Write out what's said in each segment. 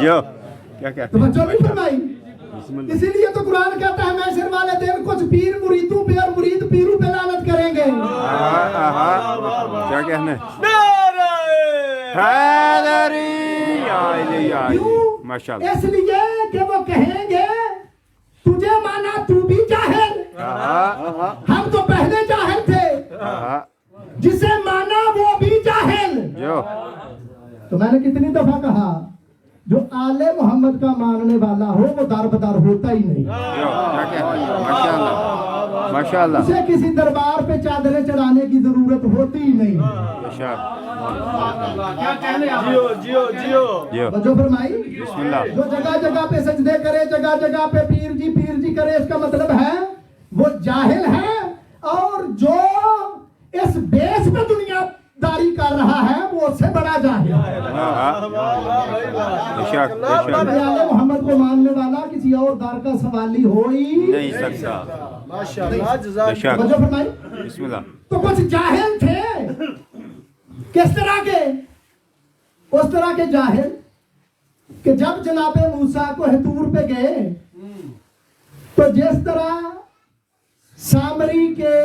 جو کیا تو کہتے بچوں بھی فرمائی. اسی لیے تو قرآن کہتا ہے محشر والے دن کچھ پیر مریدوں پہ اور مرید پیروں پہ لعنت کریں گے. کیا کہنا حیدری ماشاء اللہ. اس لیے کہ وہ کہیں گے تجھے مانا تو بھی جاہل, ہم تو پہلے جاہل تھے, جسے مانا وہ بھی جاہل. تو میں نے کتنی دفعہ کہا جو آل محمد کا ماننے والا ہو وہ دار بدار ہوتا ہی نہیں. ماشاء اللہ. اسے کسی دربار پہ چادریں چڑھانے کی ضرورت ہوتی ہی نہیں. جو فرمائی بسم اللہ. جو جگہ جگہ پہ سجدے کرے, جگہ جگہ پہ پیر جی کرے, اس کا مطلب ہے وہ جاہل ہے, اور جو اس بیس پہ دنیا داری کر رہا ہے وہ اس سے بڑا جاہل ہے. محمد کو ماننے والا کسی اور دار کا سوالی ہو ہی نہیں سکتا. جو فرمائی بسم اللہ. تو کچھ جاہل تھے. کس طرح کے؟ اس طرح کے جاہل کہ جب جناب موسیٰ کو طور پہ گئے تو جس طرح سامری کے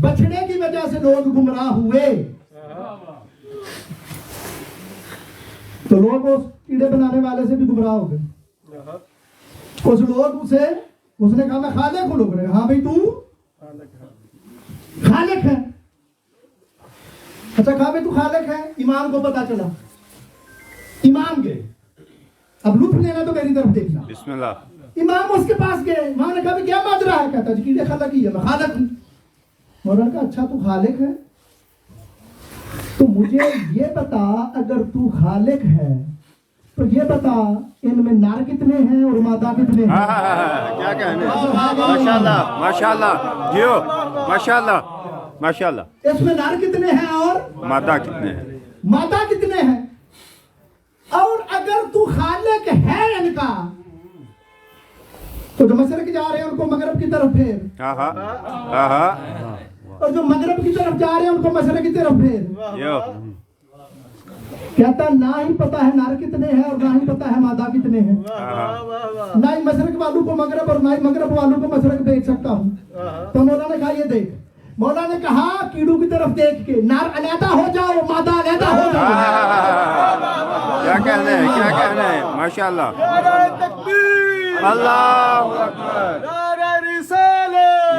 بچھڑے کی وجہ سے لوگ گمراہ ہوئے تو لوگ اس کیڑے بنانے والے سے بھی گمراہ ہو گئے. کچھ لوگ اس نے کہا میں خالق ہوں. لوگوں نے کہا ہاں بھائی تو خالق ہے. اچھا کہا بھائی تو خالق ہے. امام کو پتا چلا, امام گئے, اب لطف لینا تو میری طرف دیکھنا. بسم اللہ. امام اس کے پاس گئے, وہاں نے کہا کیا ماجرا ہے؟ کہتا جی کیڑے خالق ہی ہے, میں خالق ہوں. مولانا کہا اچھا تو خالق ہے تو مجھے یہ بتا, اگر تو خالق ہے تو یہ بتا ان میں نر کتنے ہیں اور مادہ کتنے ہیں؟ کیا کہنے. ماشاء اللہ ماشاء اللہ. جیو ماشاء اللہ ماشاء اللہ. اس میں نر کتنے ہیں اور مادہ کتنے ہیں؟ مادہ کتنے ہیں؟ اور اگر تو خالق ہے ان کا تو جو مشرق جا رہے ہیں ان کو مغرب کی طرف پھیر, اور جو مغرب کی طرف جا رہے ہیں ان کو مشرق کی طرف پھیر. کہتا نہ ہی پتا ہے نر کتنے ہیں اور نہ ہی پتا ہے مادہ کتنے ہیں. نہ ہی مشرق والوں کو مغرب اور نہ ہی مغرب والوں کو مشرق دیکھ سکتا ہوں. تو مولا نے کہا یہ دیکھ. مولا نے کہا کیڑوں کی طرف دیکھ کے نر علیحدہ ہو جاؤ, مادہ علیحدہ ہو جاؤ. کیا کہنا ہے, کیا کہنا ہے. ماشاء اللہ. اللہ اکبر.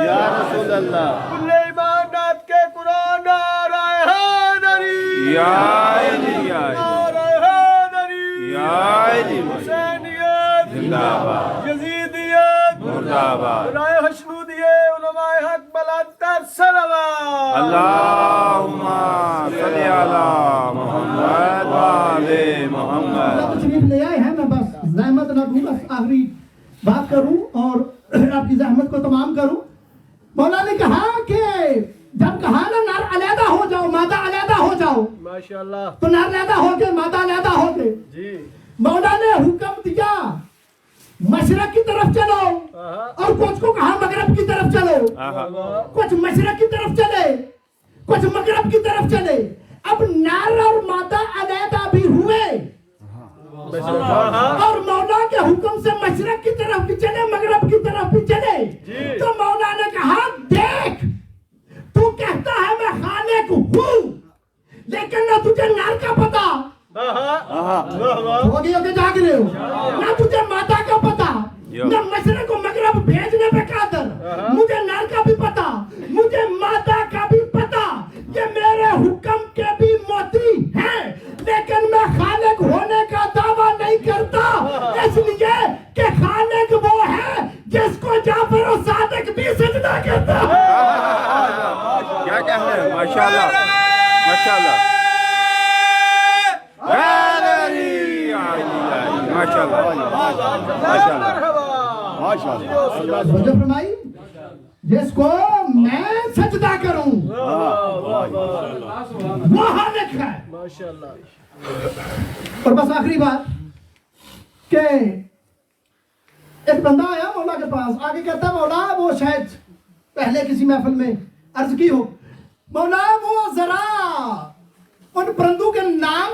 یا رسول اللہ. ایمانات کے قرآن نعرہ حیدری, یا علی یا علی, حسینیت زندہ باد, یزیدیت مردہ آباد, رائے حشنودیے علماء حق بلندتر صلوات. اللہم صلی علی محمد و آل محمد. تشریف لے آئے ہیں, میں بس زحمت نہ دوں, بس آخری بات کروں اور آپ کی زحمت کو تمام کروں. مولا نے کہا کہ جب کہا نا نر علیحدہ ہو جاؤ مادہ علیحدہ ہو جاؤ, ماشاءاللہ, تو نر علیحدہ ہو کے مادہ علیحدہ ہو کے جی مولا نے حکم دیا مشرق کی طرف چلو, اور کچھ کو کہا مغرب کی طرف چلو. کچھ مشرق کی طرف چلے, کچھ مغرب کی طرف چلے. اب نر اور مادہ علیحدہ بھی ہوئے, اور مولا کے حکم سے مشرق کی طرف بھی چلے, مغرب کی طرف بھی چلے. تو مولا نے کہا دیکھ تو کہتا ہے میں خالق ہوں, لیکن نہ تجھے نر کا پتا ہو گیا کہ جاگ رہے ہو, نہ تجھے مادہ کا پتا, نہ مشرق و مغرب بھیجنے پہ قادر. مجھے نر کا بھی پتا, مجھے مادہ کا بھی پتا. یہ میرے حکم کے بھی موتی ہیں, لیکن میں خالق ہونے کا دعویٰ نہیں کرتا, اس لیے کہ خالق وہ ہے جس کو جعفر و صادق بھی سجدہ کرتا ہے. کیا کہنا ہے. ماشاء اللہ ماشاء اللہ. ماشاء اللہ. وجہ فرمائی جس کو میں سجدہ کروں وہ خالق ہے. ماشاءاللہ. اور بس آخری بات کہ ایک بندہ آیا مولا کے پاس, آگے کہتا مولا وہ شاید پہلے کسی محفل میں عرض کی ہو, مولا وہ ذرا ان پرندوں کے نام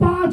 5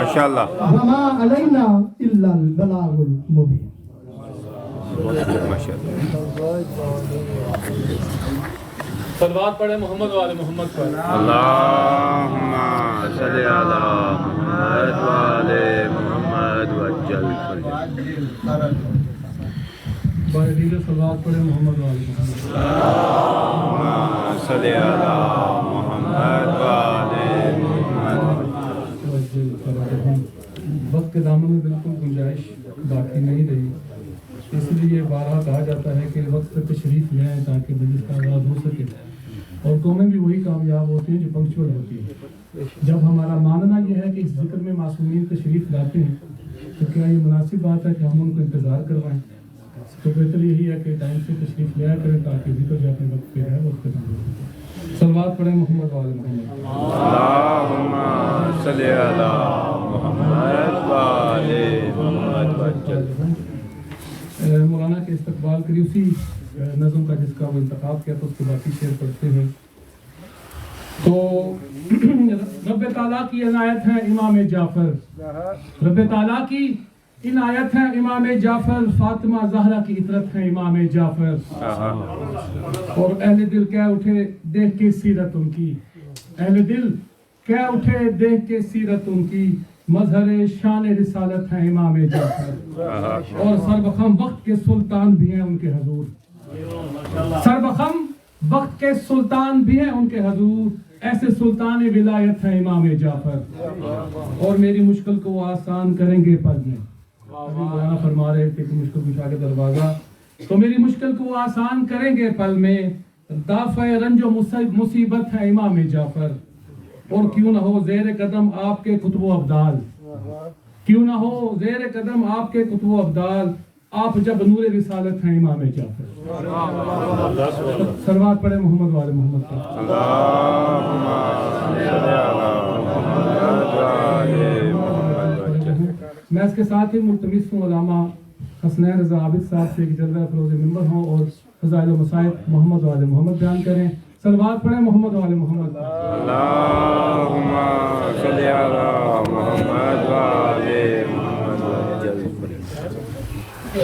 ماشاءاللہ وما علینا الا البلاغ المبین. ماشاءاللہ. صلوات پڑھے محمد والے محمد پر. اللہم صلی علی محمد وعلی محمد وجل بھائی دیگر صلوات پڑھے محمد والے محمد. اللہم صلی علی محمد وعلی محمد. وقت کے دامن میں بالکل گنجائش باقی نہیں رہی، اس لیے بارہا کہا جاتا ہے کہ وقت پر تشریف لے آئیں تاکہ مجلس کا آغاز ہو سکے. اور قومیں بھی وہی کامیاب ہوتی ہیں جو پنکچوئل ہوتی ہیں. جب ہمارا ماننا یہ ہے کہ اس ذکر میں معصومین تشریف لاتے ہیں تو کیا یہ مناسب بات ہے کہ ہم ان کو انتظار کروائیں؟ تو بہتر یہی ہے کہ ٹائم سے تشریف لیا کریں تاکہ ذکر جو اپنے وقت پہ ہے وہ ختم ہو. صلوات پڑھیں محمد والے محمد. اللہم صلی علی محمد وعلی محمد وجل. مولانا کے استقبال کے لیے اسی نظم کا جس کا وہ انتخاب کیا تو اس کے باقی شعر پڑھتے ہیں. تو رب تعالیٰ کی عنایت ہے امام جعفر، رب تعالیٰ کی عنایت ہے امام جعفر، فاطمہ زہرا کی عطرت ہے امام جعفر. اور اہل دل کہہ اٹھے دیکھ کے سیرت ان کی، اہل دل کہہ اٹھے دیکھ کے سیرت ان کی، مظہر شان رسالت ہے امام جعفر. اور سربخم وقت کے سلطان بھی ہیں ان کے حضور، سربخم وقت کے سلطان بھی ہیں ان کے حضور، ایسے سلطان ولایت ہے امام جعفر. اور میری مشکل کو وہ آسان کریں گے پل میں. ابھی مولانا فرما رہے تھے کہ مشکل کشا کے دروازہ، تو میری مشکل کو وہ آسان کریں گے پل میں، دافع رنج و مصیبت ہے امام جعفر. اور کیوں نہ ہو زیر قدم آپ کے کتب و ابدال، کیوں نہ ہو زیر قدم آپ کے کتب و ابدال، آپ جب نور رسالت ہیں امام جعفر. صلوات پڑھے محمد والے محمد پر. اللہم صلی علی محمد وعلی محمد وجل. میں اس کے ساتھ ہی ملتمس ہوں علامہ حسنین رضا عابد صاحب سے کہ جلوہ فروز ممبر ہوں اور فضائل و مصائب محمد والے محمد بیان کریں. صلوات پڑھیں محمد والے محمد. اللہم صلی علی محمد وعلی محمد وجل.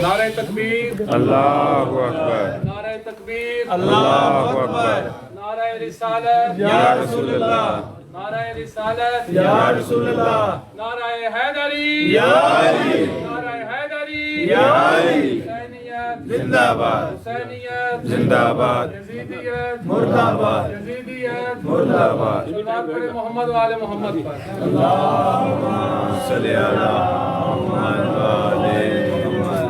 نعرہ تکبیر، اللہ اکبر، نعرہ تکبیر، اللہ اکبر. نعرہ رسالت یا رسول اللہ، نعرہ رسالت یا رسول اللہ، نعرہ حیدری یا علی، نعرہ حیدری یا علی. حسینیت زندہ باد، حسینیت زندہ باد، یزیدیت مردہ باد، یزیدیت مردہ باد. صلوات پڑھے محمد والے محمد پر. اللہم صلی علی محمد وعلی محمد.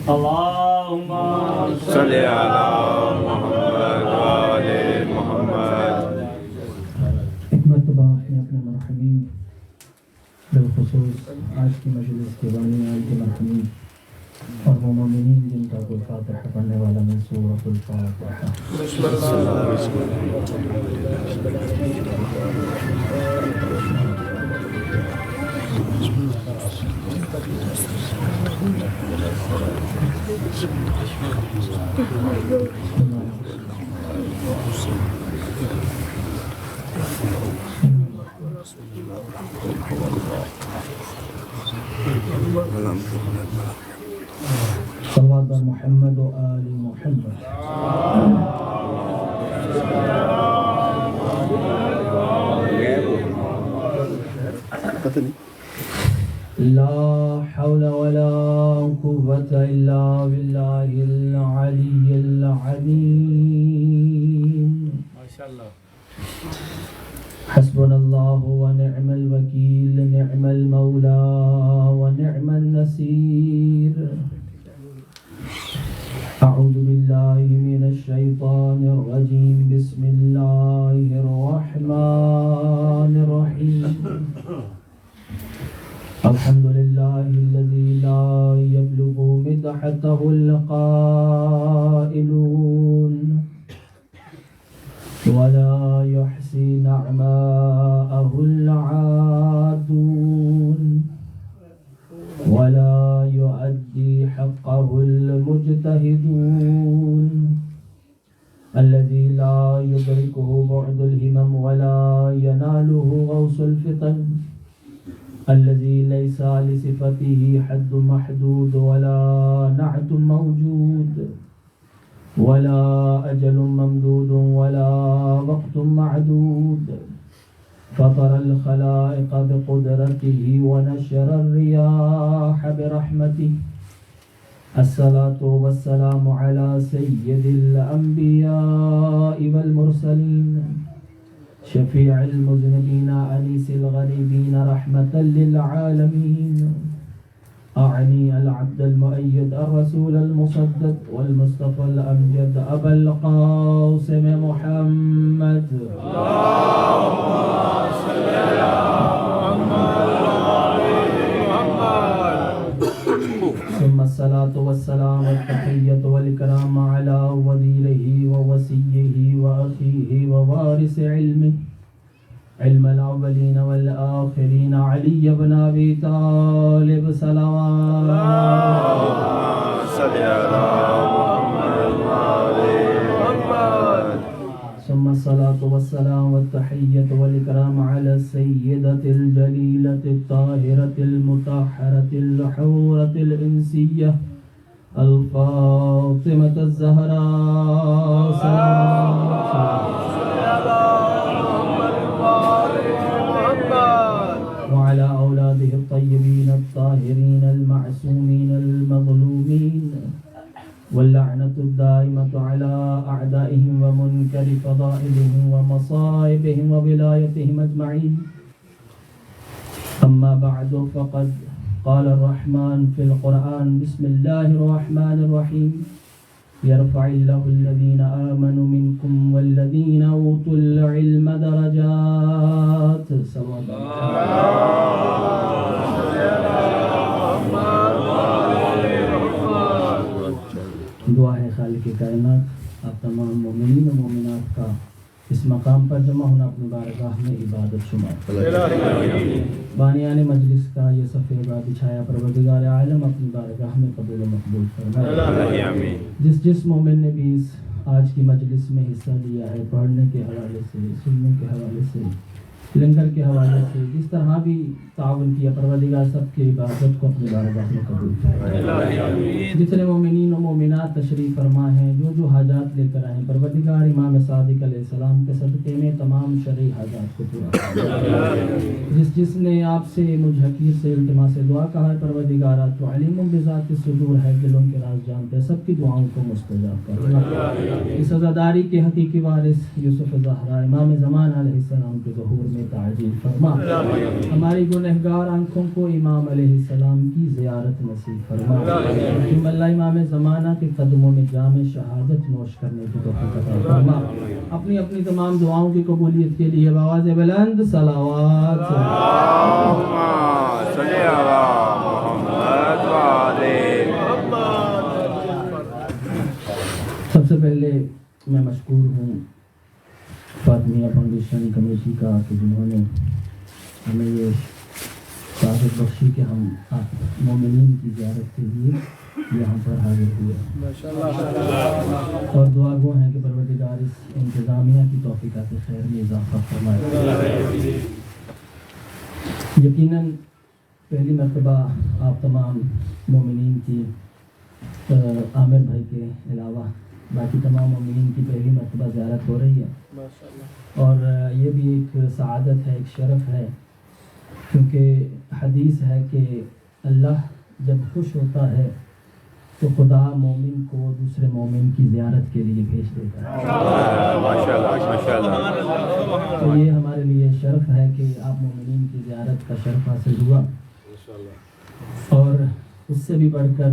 اللہم صلی علی محمد وعلی محمد. ایک مرتبہ اپنے مرحومین بالخصوص آج کی مجلس کے بانی آج کے مرحومین اور وہ مومنین جن کا کوئی فاتحہ پڑھنے والا میں سورۃ الفاتحہ. صلوات بر محمد و آل محمد. لا حول ولا قوة إلا بالله العلي العظيم. حسبنا الله ونعم الوكيل، نعم المولى ونعم النصير. أعوذ بالله من الشيطان الرجيم. بسم الله الرحمن الرحيم. الحمد لله الذي لا يبلغ مدحته القائلون ولا يحصي نعماءه العادون. جلاله غوث الفطن الذي ليس لصفته حد محدود ولا نعت موجود ولا أجل ممدود ولا وقت معدود فطر الخلائق بقدرته ونشر الرياح برحمته الصلاة والسلام على سيد الأنبياء والمرسلين شفيع المذنبين أنيس الغريبين رحمة للعالمين أعني العبد المؤيد الرسول المصدق والمصطفى الأمجد أبا القاسم محمد ثم الصلاة والسلام والتحية والإكرام على وزيره ووصيه وأخيه ووارث علمه علم الأولين والآخرين علي بن أبي طالب صلوات ثم الصلاة والسلام والتحية والإكرام على السيدة الجليلة الطاهرة المطهرة الحورة الإنسية الفاطمة الزهراء وعلى أولاده الطيبين الطاهرين المعصومين المظلومين واللعنة الدائمة على أعدائهم ومنكر فضائلهم ومصائبهم وولايتهم أجمعين أما بعد فقد قال الرحمن في القرآن بسم الله الرحمن الرحيم يرفع الله الذين آمنوا منكم والذين أوتوا العلم درجات صلى دعا ہے خالق کائنات آپ تمام مومنین و مومنات کا اس مقام پر جمع ہونا اپنی بارگاہ میں عبادت شمار بانیان مجلس کا یہ صفحہ بچھایا پروردگار عالم اپنی بارگاہ میں قبول و مقبول فرمائے جس مومن نے بھی اس آج کی مجلس میں حصہ لیا ہے پڑھنے کے حوالے سے سننے کے حوالے سے لنگر کے حوالے سے جس طرح بھی تعاون کیا پروردگار سب کی عبادت کو اپنی بارگاہ میں قبول فرمائے جتنے مومنین و مومنات تشریف فرما ہیں جو حاجات لے کر آئے پروردگار امام صادق علیہ السلام کے صدقے میں تمام شرعی حاجات کو پورا فرمائے جس نے آپ سے مجھ حقیر سے التماس سے دعا کہا ہے پروردگار تو علیم بذات الصدور ہے دلوں کے راز جانتے ہیں سب کی دعاؤں کو مستجاب فرما اس عزاداری کے حقیقی وارث یوسف زہرا امام زمان علیہ السلام کے ظہور میں تعجیل فرما ہماری گنہگار آنکھوں کو امام علیہ السلام کی زیارت نصیب فرما رحم اللہ امام زمانہ کے قدموں میں جام شہادت نوش کرنے کی توفیق عطا فرما اپنی اپنی تمام دعاؤں کی قبولیت کے لیے بآواز بلند صلوات صلی علی محمد و آلہ سب سے پہلے میں مشکور ہوں فاطمیہ فاؤنڈیشن کمیٹی کا کہ جنہوں نے ہمیں یہ سعادت بخشی کہ ہم آپ مومنین کی زیارت کے لیے یہاں پر حاضر ہوئے اور دعا گو ہیں کہ پروردگار اس انتظامیہ کی توفیقات خیر میں اضافہ فرمائے یقیناً پہلی مرتبہ آپ تمام مومنین کی عامر بھائی کے علاوہ باقی تمام مومنین کی پہلی مرتبہ زیارت ہو رہی ہے اور یہ بھی ایک سعادت ہے ایک شرف ہے کیونکہ حدیث ہے کہ اللہ جب خوش ہوتا ہے تو خدا مومن کو دوسرے مومن کی زیارت کے لیے بھیج دیتا ہے تو یہ ہمارے لیے شرف ہے کہ آپ مومنین کی زیارت کا شرف حاصل ہوا اور اس سے بھی بڑھ کر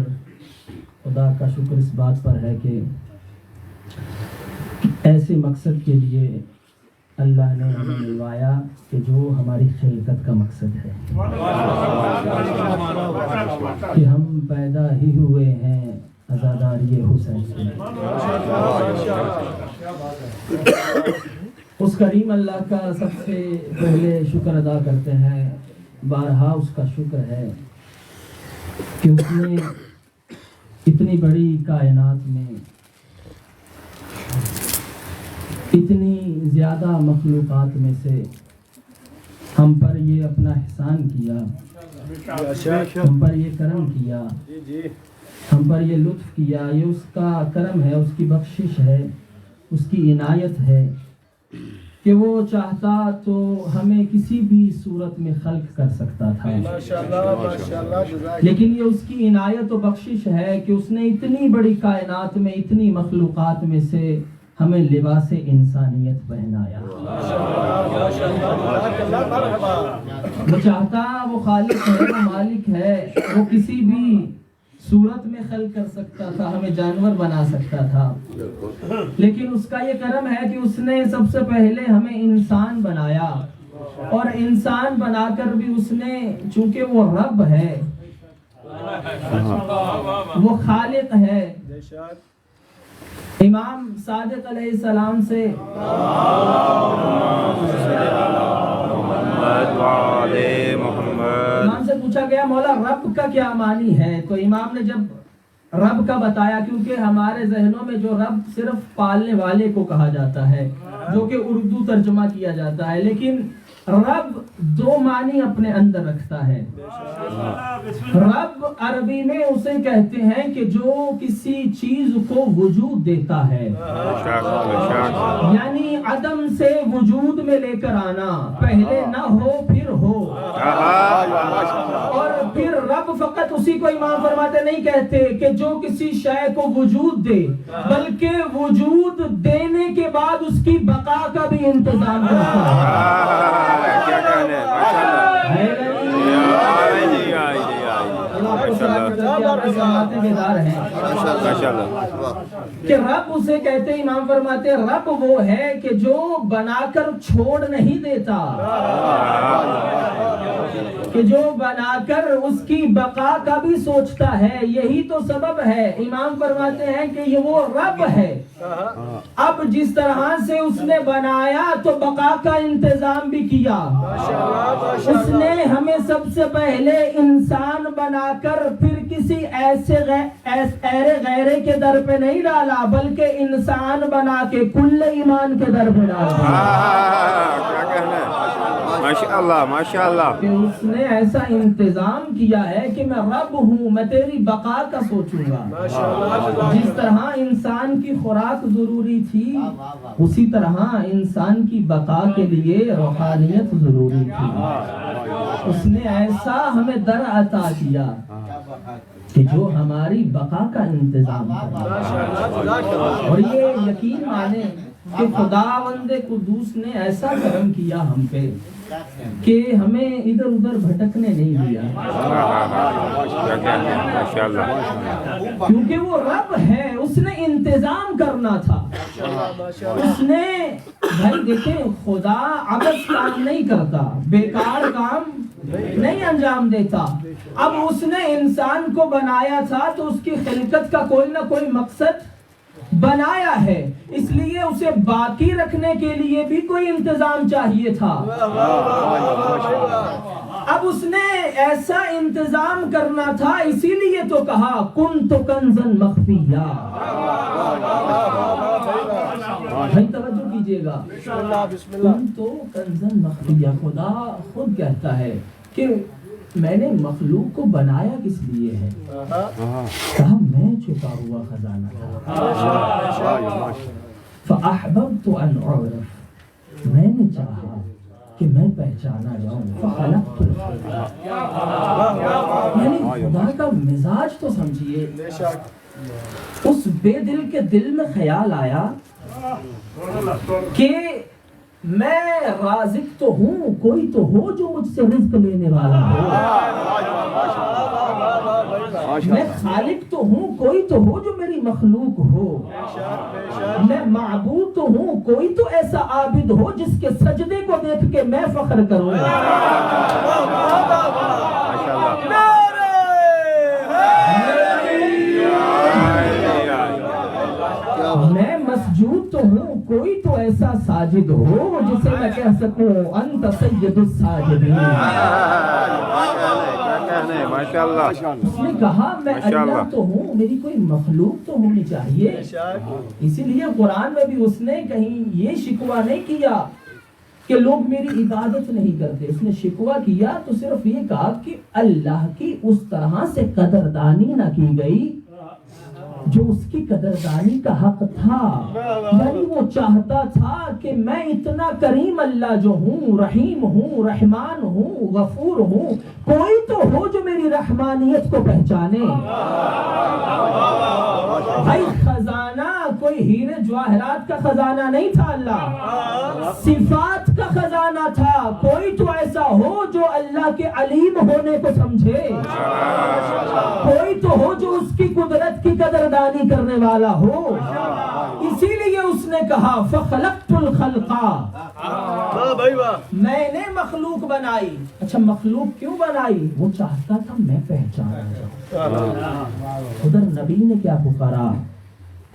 خدا کا شکر اس بات پر ہے کہ ایسے مقصد کے لیے اللہ نے ہمیں ملوایا کہ جو ہماری خلقت کا مقصد ہے کہ ہم پیدا ہی ہوئے ہیں عزاداری حسین سے اس کریم اللہ کا سب سے پہلے شکر ادا کرتے ہیں بارہا اس کا شکر ہے کہ اس نے اتنی بڑی کائنات میں اتنی زیادہ مخلوقات میں سے ہم پر یہ اپنا احسان کیا، ہم پر یہ کرم کیا، ہم پر یہ لطف کیا. یہ اس کا کرم ہے، اس کی بخشش ہے، اس کی عنایت ہے کہ وہ چاہتا تو ہمیں کسی بھی صورت میں خلق کر سکتا تھا، لیکن یہ اس کی عنایت و بخشش ہے کہ اس نے اتنی بڑی کائنات میں، اتنی مخلوقات میں سے ہمیں لباس انسانیت پہنایا. وہ چاہتا، وہ خالق ہے، وہ مالک ہے، وہ کسی بھی صورت میں خلق کر سکتا تھا، ہمیں جانور بنا سکتا تھا، لیکن اس کا یہ کرم ہے کہ اس نے سب سے پہلے ہمیں انسان بنایا، اور انسان بنا کر بھی اس نے، چونکہ وہ رب ہے، وہ خالق ہے. امام صادق علیہ السلام سے امام سے پوچھا گیا مولا رب کا کیا معنی ہے؟ تو امام نے جب رب کا بتایا، کیونکہ ہمارے ذہنوں میں جو رب صرف پالنے والے کو کہا جاتا ہے، جو کہ اردو ترجمہ کیا جاتا ہے، لیکن رب دو معنی اپنے اندر رکھتا ہے. رب عربی میں اسے کہتے ہیں کہ جو کسی چیز کو وجود دیتا ہے، یعنی عدم سے وجود میں لے کر آنا، پہلے نہ ہو پھر ہو. اور پھر رب فقط اسی کو امام فرماتے نہیں کہتے کہ جو کسی شے کو وجود دے، بلکہ وجود دینے کے بعد اس کی بقا کا بھی انتظام کرتا ہے. کیا کہنے کہ رب اسے کہتے، امام فرماتے رب وہ ہے کہ جو بنا کر چھوڑ نہیں دیتا، کہ جو بنا کر اس کی بقا کا بھی سوچتا ہے. یہی تو سبب ہے. امام فرماتے ہیں کہ یہ وہ رب ہے. اب جس طرح سے اس نے بنایا تو بقا کا انتظام بھی کیا. اس نے ہمیں سب سے پہلے انسان بنا کر پھر کسی ایسے غیرے کے در پہ نہیں ڈالا، بلکہ انسان بنا کے کل ایمان کے در پہ ڈالا. کیا کہنا ہے، ماشاءاللہ ماشاءاللہ. کہ اس نے ایسا انتظام کیا ہے کہ میں رب ہوں، میں تیری بقا کا سوچوں گا. جس طرح انسان کی خوراک ضروری تھی، اسی طرح انسان کی بقا کے لیے روحانیت ضروری تھی. اس نے ایسا ہمیں در عطا کیا کہ جو ہماری بقا کا انتظام کرے. اور یہ یقین مانے کہ خداوند قدوس نے ایسا کرم کیا ہم پہ کہ ہمیں ادھر ادھر بھٹکنے نہیں دیا. کیونکہ وہ رب ہے، اس نے انتظام کرنا تھا. اس نے، بھائی دیکھیں، خدا عبث کام نہیں کرتا، بیکار کام نہیں انجام دیتا. اب اس نے انسان کو بنایا تھا تو اس کی خلقت کا کوئی نہ کوئی مقصد بنایا ہے، اس لیے اسے باقی رکھنے کے لیے بھی کوئی انتظام چاہیے تھا. اب اس نے ایسا انتظام کرنا تھا، اسی لیے تو کہا کنت کنزا مخفیا. بھائی توجہ کیجئے گا، کنت کنزا مخفیا. خدا خود کہتا ہے کہ میں نے مخلوق کو بنایا کس لیے ہے؟ کہا میں چھپا ہوا خزانہ تھا. فأحببت ان اعرف، میں نے چاہا کہ میں پہچانا جاؤں. فخلقت الخلق، یعنی خدا کا مزاج تو سمجھیے. اس بے دل کے دل میں خیال آیا کہ میں رازق تو ہوں، کوئی تو ہو جو مجھ سے رزق لینے والا ہو. میں خالق تو ہوں، کوئی تو ہو جو میری مخلوق ہو. میں معبود تو ہوں، کوئی تو ایسا عابد ہو جس کے سجدے کو دیکھ کے میں فخر کروں. میں مسجود تو ہوں، کوئی تو ایسا ساجد ہو جسے میں کہہ سکوں انت سید الساجدین. اس نے کہا میں اللہ تو ہوں، میری کوئی مخلوق تو ہونی چاہیے. اسی لیے قرآن میں بھی اس نے کہیں یہ شکوہ نہیں کیا کہ لوگ میری عبادت نہیں کرتے. اس نے شکوہ کیا تو صرف یہ کہا کہ اللہ کی اس طرح سے قدردانی نہ کی گئی جو اس کی قدردانی کا حق تھا. یعنی وہ چاہتا تھا کہ میں اتنا کریم اللہ جو ہوں، رحیم ہوں، رحمان ہوں، غفور ہوں، کوئی تو ہو جو میری رحمانیت کو پہچانے. بھائی خزانہ کوئی ہیرے جواہرات کا خزانہ نہیں تھا، اللہ صفات کا خزانہ تھا. کوئی تو ایسا ہو جو اللہ کے علیم ہونے کو سمجھے، کوئی تو ہو جو اس کی قدرت کی قدردانی کرنے والا ہو. اسی لیے اس نے کہا فخلقت الخلقا، میں نے مخلوق بنائی. اچھا مخلوق کیوں بنائی؟ وہ چاہتا تھا میں پہچانا جاؤں. ادھر نبی نے کیا پکارا؟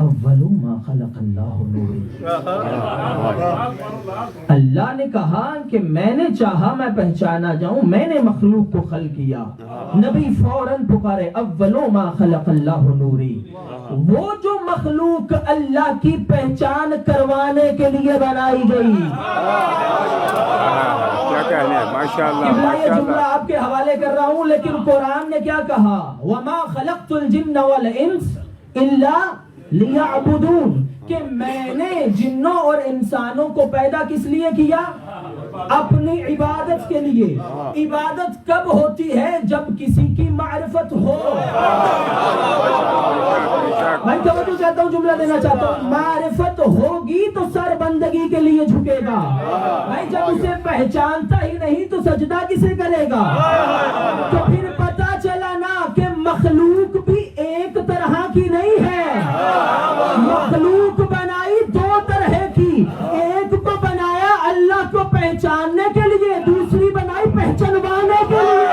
اول ما خلق اللہ نوری. اللہ نے کہا کہ میں نے چاہا میں پہچانا جاؤں، میں نے مخلوق کو خلق کیا. نبی فوراً پکارے اول ما خلق اللہ نوری. وہ جو مخلوق اللہ کی پہچان کروانے کے لیے بنائی گئی. یہ جملہ آپ کے حوالے کر رہا ہوں، لیکن قرآن نے کیا کہا؟ وما خلقت الجن والانس الا لیعبدون، کہ میں نے جنوں اور انسانوں کو پیدا کس لیے کیا؟ اپنی عبادت کے لیے. عبادت کب ہوتی ہے؟ جب کسی کی معرفت ہو. میں توجہ چاہتا ہوں، جملہ دینا چاہتا ہوں. معرفت ہوگی تو سر بندگی کے لیے جھکے گا. بھائی جب اسے پہچانتا ہی نہیں تو سجدہ کسے کرے گا؟ تو پھر پتا چلا نا کہ مخلوق بھی ایک طرح کی نہیں ہے. مخلوق بنائی دو طرح کی. ایک کو بنایا اللہ کو پہچاننے کے لیے، دوسری بنائی پہچانوانے کے لیے.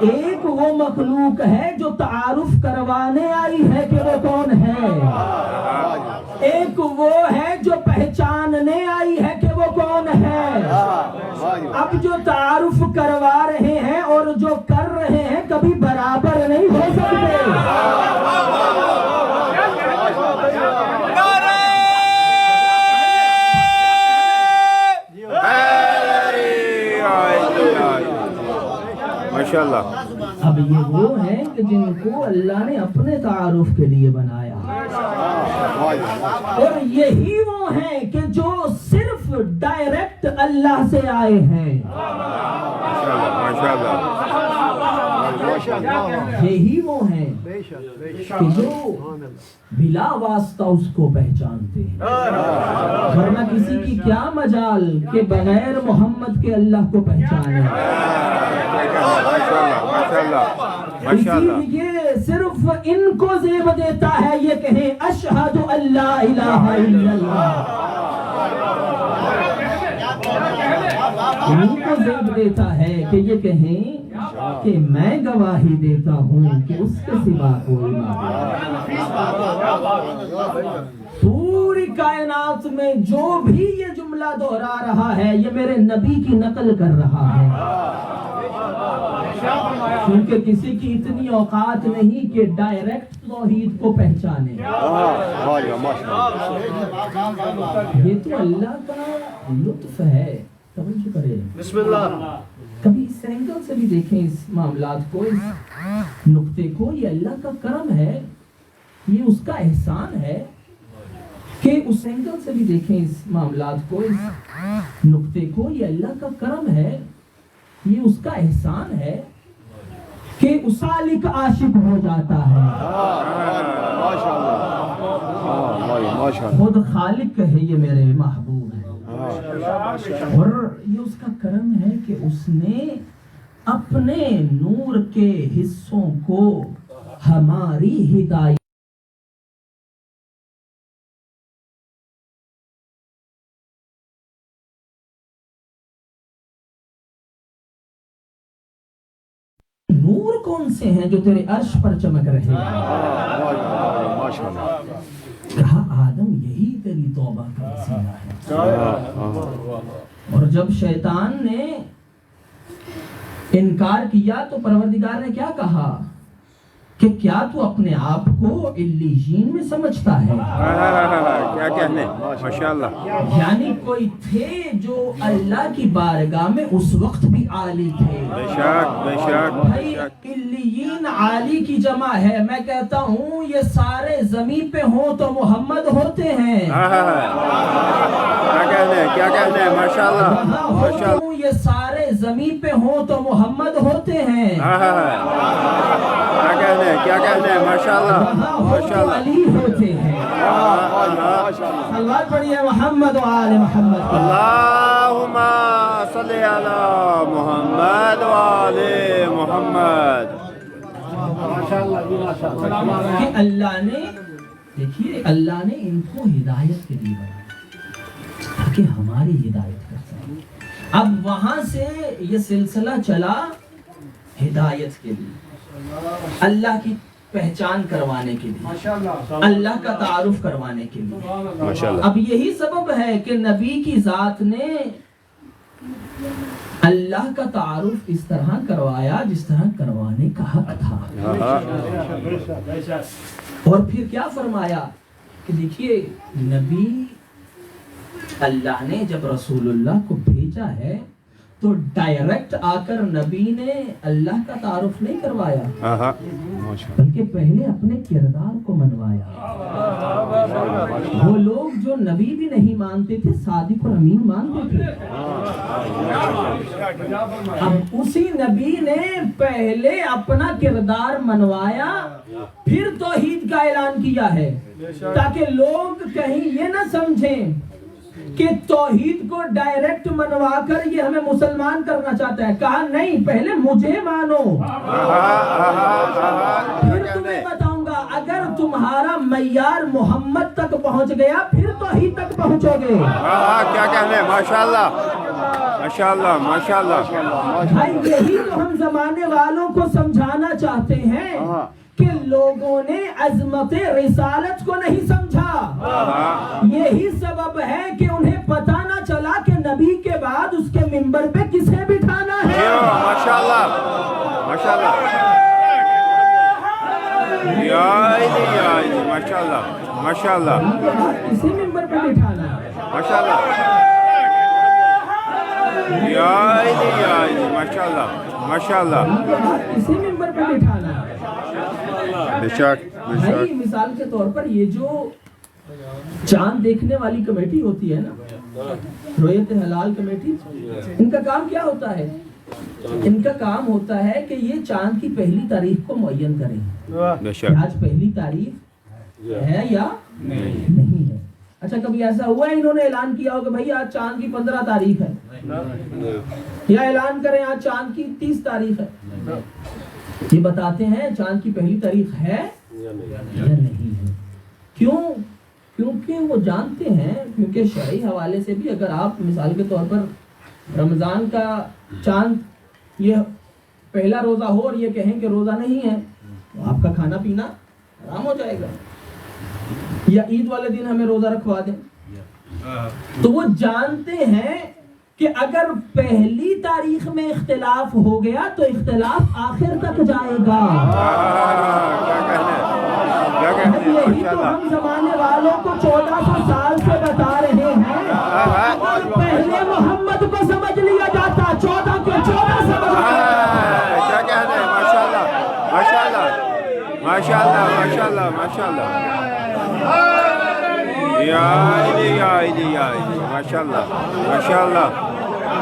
ایک وہ مخلوق ہے جو تعارف کروانے آئی ہے کہ وہ کون ہے. ایک وہ ہے جو پہچاننے آئی ہے کہ وہ کون ہے. اب جو تعارف کروا رہے ہیں اور جو کر رہے ہیں کبھی برابر نہیں ہو سکتے. ماشاءاللہ. اب یہ وہ ہیں کہ جن کو اللہ نے اپنے تعارف کے لیے بنایا، اور یہی وہ ہیں کہ جو صرف ڈائریکٹ اللہ سے آئے ہیں. یہی وہ ہیں کہ جو بلا واسطہ اس کو پہچانتے ہیں. ورنہ کسی کی کیا مجال کہ بغیر محمد کے اللہ کو پہچانے. اسی لیے صرف ان کو زیب دیتا ہے یہ کہیں اشہد ان لا الہ الا اللہ. ان کو زیب دیتا ہے کہ یہ کہیں کہ میں گواہی دیتا ہوں کہ اس کے سوا کوئی معبود. پوری کائنات میں جو بھی یہ جملہ دہرا رہا ہے یہ میرے نبی کی نقل کر رہا ہے. کیونکہ کسی کی اتنی اوقات نہیں کہ ڈائریکٹ توحید کو پہچانے. یہ تو اللہ کا لطف ہے. توجہ کریں، بسم اللہ. کبھی اس اینگل سے بھی دیکھیں اس معاملات کو، اس نقطے کو. یہ اللہ کا کرم ہے، یہ اس کا احسان ہے. کہ اس اینگل سے بھی دیکھیں اس معاملات کو، اس نقطے کو. یہ اللہ کا کرم ہے، یہ اس کا احسان ہے کہ اس خالق عاشق ہو جاتا ہے. خود خالق ہے یہ میرے محبوب ہے. اور یہ اس کا کرم ہے کہ اس نے اپنے نور کے حصوں کو ہماری ہدایت نور کون سے ہیں جو تیرے عرش پر چمک رہے ہیں. کہا آدم یہی تیری توبہ کا وسیلہ ہے. اور جب شیطان نے انکار کیا تو پروردگار نے کیا کہا کہ کیا تو اپنے آپ کو علیین میں سمجھتا ہے؟ کیا کہنے ماشاءاللہ. یعنی کوئی تھے جو اللہ کی بارگاہ میں اس وقت بھی عالی تھے. بے شک بے شک. بھائی علیین عالی کی جمع ہے. میں کہتا ہوں یہ سارے زمین پہ ہوں تو محمد ہوتے ہیں. کیا کہنے ماشاءاللہ ماشاءاللہ. یہ سارے زمین پہ ہوں تو محمد ہوتے ہیں. کیا کہنے ماشاءاللہ ماشاءاللہ. علی ہوتے ہیں. صلوات پڑھیے محمد و آل محمد. اللہم صلی علی محمد و آل محمد. کہ اللہ نے دیکھیے اللہ نے ان کو ہدایت کے لیے بنایا تاکہ ہماری ہدایت کر سکیں. اب وہاں سے یہ سلسلہ چلا ہدایت کے لیے, اللہ کی پہچان کروانے کے لیے, اللہ کا تعارف کروانے کے لیے. اب یہی سبب ہے کہ نبی کی ذات نے اللہ کا تعارف اس طرح کروایا جس طرح کروانے کا حق تھا. اور پھر کیا فرمایا کہ دیکھیے نبی اللہ نے جب رسول اللہ کو بھیجا ہے تو ڈائریکٹ آ کر نبی نے اللہ کا تعارف نہیں کروایا بلکہ پہلے اپنے کردار کو منوایا. وہ لوگ جو نبی بھی نہیں مانتے تھے صادق اور امین مانتے تھے. اب اسی نبی نے پہلے اپنا کردار منوایا پھر توحید کا اعلان کیا ہے تاکہ لوگ کہیں یہ نہ سمجھیں کہ توحید کو ڈائریکٹ منوا کر یہ ہمیں مسلمان کرنا چاہتا ہے. کہا نہیں, پہلے مجھے مانو پھر تمہیں بتاؤں گا. اگر تمہارا معیار محمد تک پہنچ گیا پھر توحید تک پہنچو گے. کیا کہنے ماشاءاللہ ماشاءاللہ ماشاءاللہ. بھائی یہی تو ہم زمانے والوں کو سمجھانا چاہتے ہیں کہ لوگوں نے عظمت رسالت کو نہیں سمجھا. یہی سبب ہے کہ انہیں پتہ نہ چلا کہ نبی کے بعد اس کے منبر پہ کسے بٹھانا ہے. ماشاءاللہ ماشاءاللہ. یا علی ماشاءاللہ ماشاءاللہ. کسی منبر پہ بٹھانا ہے. ماشاءاللہ. یا علی ماشاءاللہ ماشاءاللہ. کسی منبر پہ بٹھانا ہے. بے شک بے شک. مثال کے طور پر یہ جو چاند دیکھنے والی کمیٹی ہوتی ہے نا, رؤیت ہلال کمیٹی, ان کا کام کیا ہوتا ہے؟ ان کا کام ہوتا ہے کہ یہ چاند کی پہلی تاریخ کو معین کریں. بے شک. آج پہلی تاریخ ہے یا نہیں ہے. اچھا کبھی ایسا ہوا ہے انہوں نے اعلان کیا ہو کہ بھائی آج چاند کی 15 تاریخ ہے, یا اعلان کریں آج چاند کی 30 تاریخ ہے؟ یہ بتاتے ہیں چاند کی پہلی تاریخ ہے یا نہیں ہے. کیوں؟ کیونکہ وہ جانتے ہیں, کیونکہ شرعی حوالے سے بھی اگر آپ مثال کے طور پر رمضان کا چاند یہ پہلا روزہ ہو اور یہ کہیں کہ روزہ نہیں ہے تو آپ کا کھانا پینا حرام ہو جائے گا. یا عید والے دن ہمیں روزہ رکھوا دیں, تو وہ جانتے ہیں کہ اگر پہلی تاریخ میں اختلاف ہو گیا تو اختلاف آخر تک جائے گا. یہی تو ہم زمانے والوں کو 1400 سال سے بتا رہے ہیں. اگر پہلے محمد کو سمجھ لیا جاتا 14 کے 14 سمجھ کیا کہتے ہیں ماشاءاللہ ماشاءاللہ ماشاءاللہ ماشاءاللہ ماشاءاللہ. یا علی ماشاءاللہ ماشاءاللہ.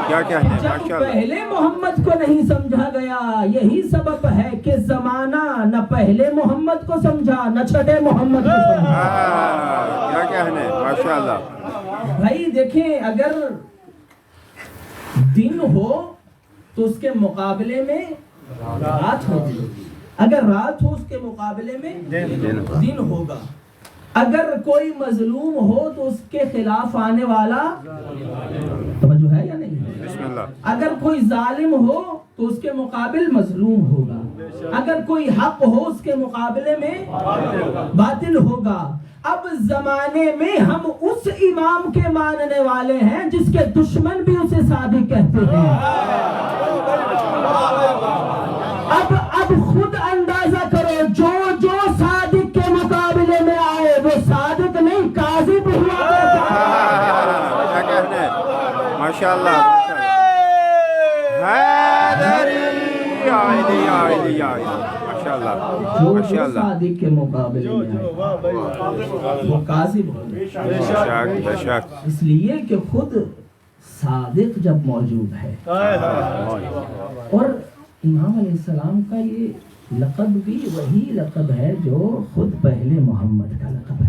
کیا کہتے ہیں ماشاءاللہ. پہلے محمد کو نہیں سمجھا گیا, یہی سبب ہے کہ زمانہ نہ پہلے محمد کو سمجھا نہ چھٹے محمد کو سمجھا. کیا کہنے ماشاءاللہ. بھائی دیکھیں اگر دن ہو تو اس کے مقابلے میں رات ہوگی, اگر رات ہو اس کے مقابلے میں دن ہوگا. اگر کوئی مظلوم ہو تو اس کے خلاف آنے والا توجہ ہے یا نہیں؟ بسم اللہ. اگر کوئی ظالم ہو تو اس کے مقابل مظلوم ہوگا. اگر کوئی حق ہو اس کے مقابلے میں باطل ہوگا. اب زمانے میں ہم اس امام کے ماننے والے ہیں جس کے دشمن بھی اسے صادق کہتے ہیں. اب خود اندازہ کرو، جو جو صادق کے مقابلے میں آئے وہ صادق نہیں کاذب ہوا. کیا کہنا ہے؟ ماشاءاللہ حیدری ماشاءاللہ جو ماشاءاللہ. صادق کے مقابلے میں آئے وہ کاذب ہو. بے شک بے شک. اس لیے کہ خود صادق جب موجود ہے، اور امام علیہ السلام کا یہ لقب بھی وہی لقب ہے جو خود پہلے محمد کا لقب ہے.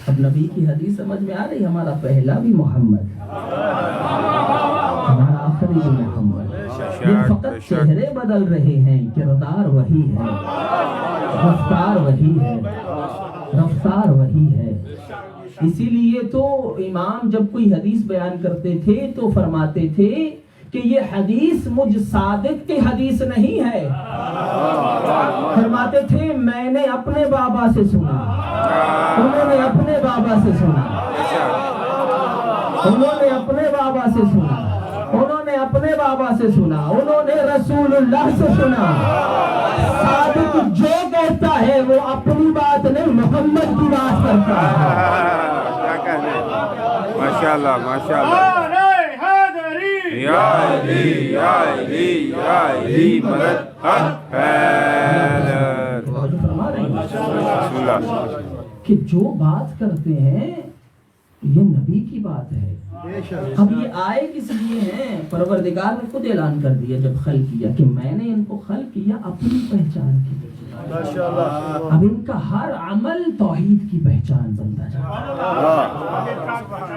اب نبی کی حدیث سمجھ میں آ رہی، ہمارا پہلا بھی محمد، ہمارا آخری بھی محمد. یہ فقط چہرے بدل رہے ہیں، کردار وہی ہے، رفتار وہی ہے، رفتار وہی ہے. اسی لیے تو امام جب کوئی حدیث بیان کرتے تھے تو فرماتے تھے کہ یہ حدیث مجھ صادق کی حدیث نہیں ہے. فرماتے تھے میں نے اپنے بابا سے سنا، انہوں نے اپنے بابا سے سنا، انہوں نے اپنے بابا سے سنا، انہوں نے اپنے بابا سے سنا، انہوں نے رسول اللہ سے سنا. صادق جو کہتا ہے وہ اپنی بات نہیں محمد کی بات کرتا ہے. کیا کہنا ہے؟ ماشاءاللہ ماشاءاللہ. یا علی یا علی یا علی مدد حق حیدر. بسم اللہ. کہ جو بات کرتے ہیں یہ نبی کی بات ہے. اب یہ آئے کس لیے ہیں؟ پروردگار نے خود اعلان کر دیا جب خلق کیا کہ میں نے ان کو خلق کیا اپنی پہچان کی. اب ان کا ہر عمل توحید کی پہچان بنتا جاتا.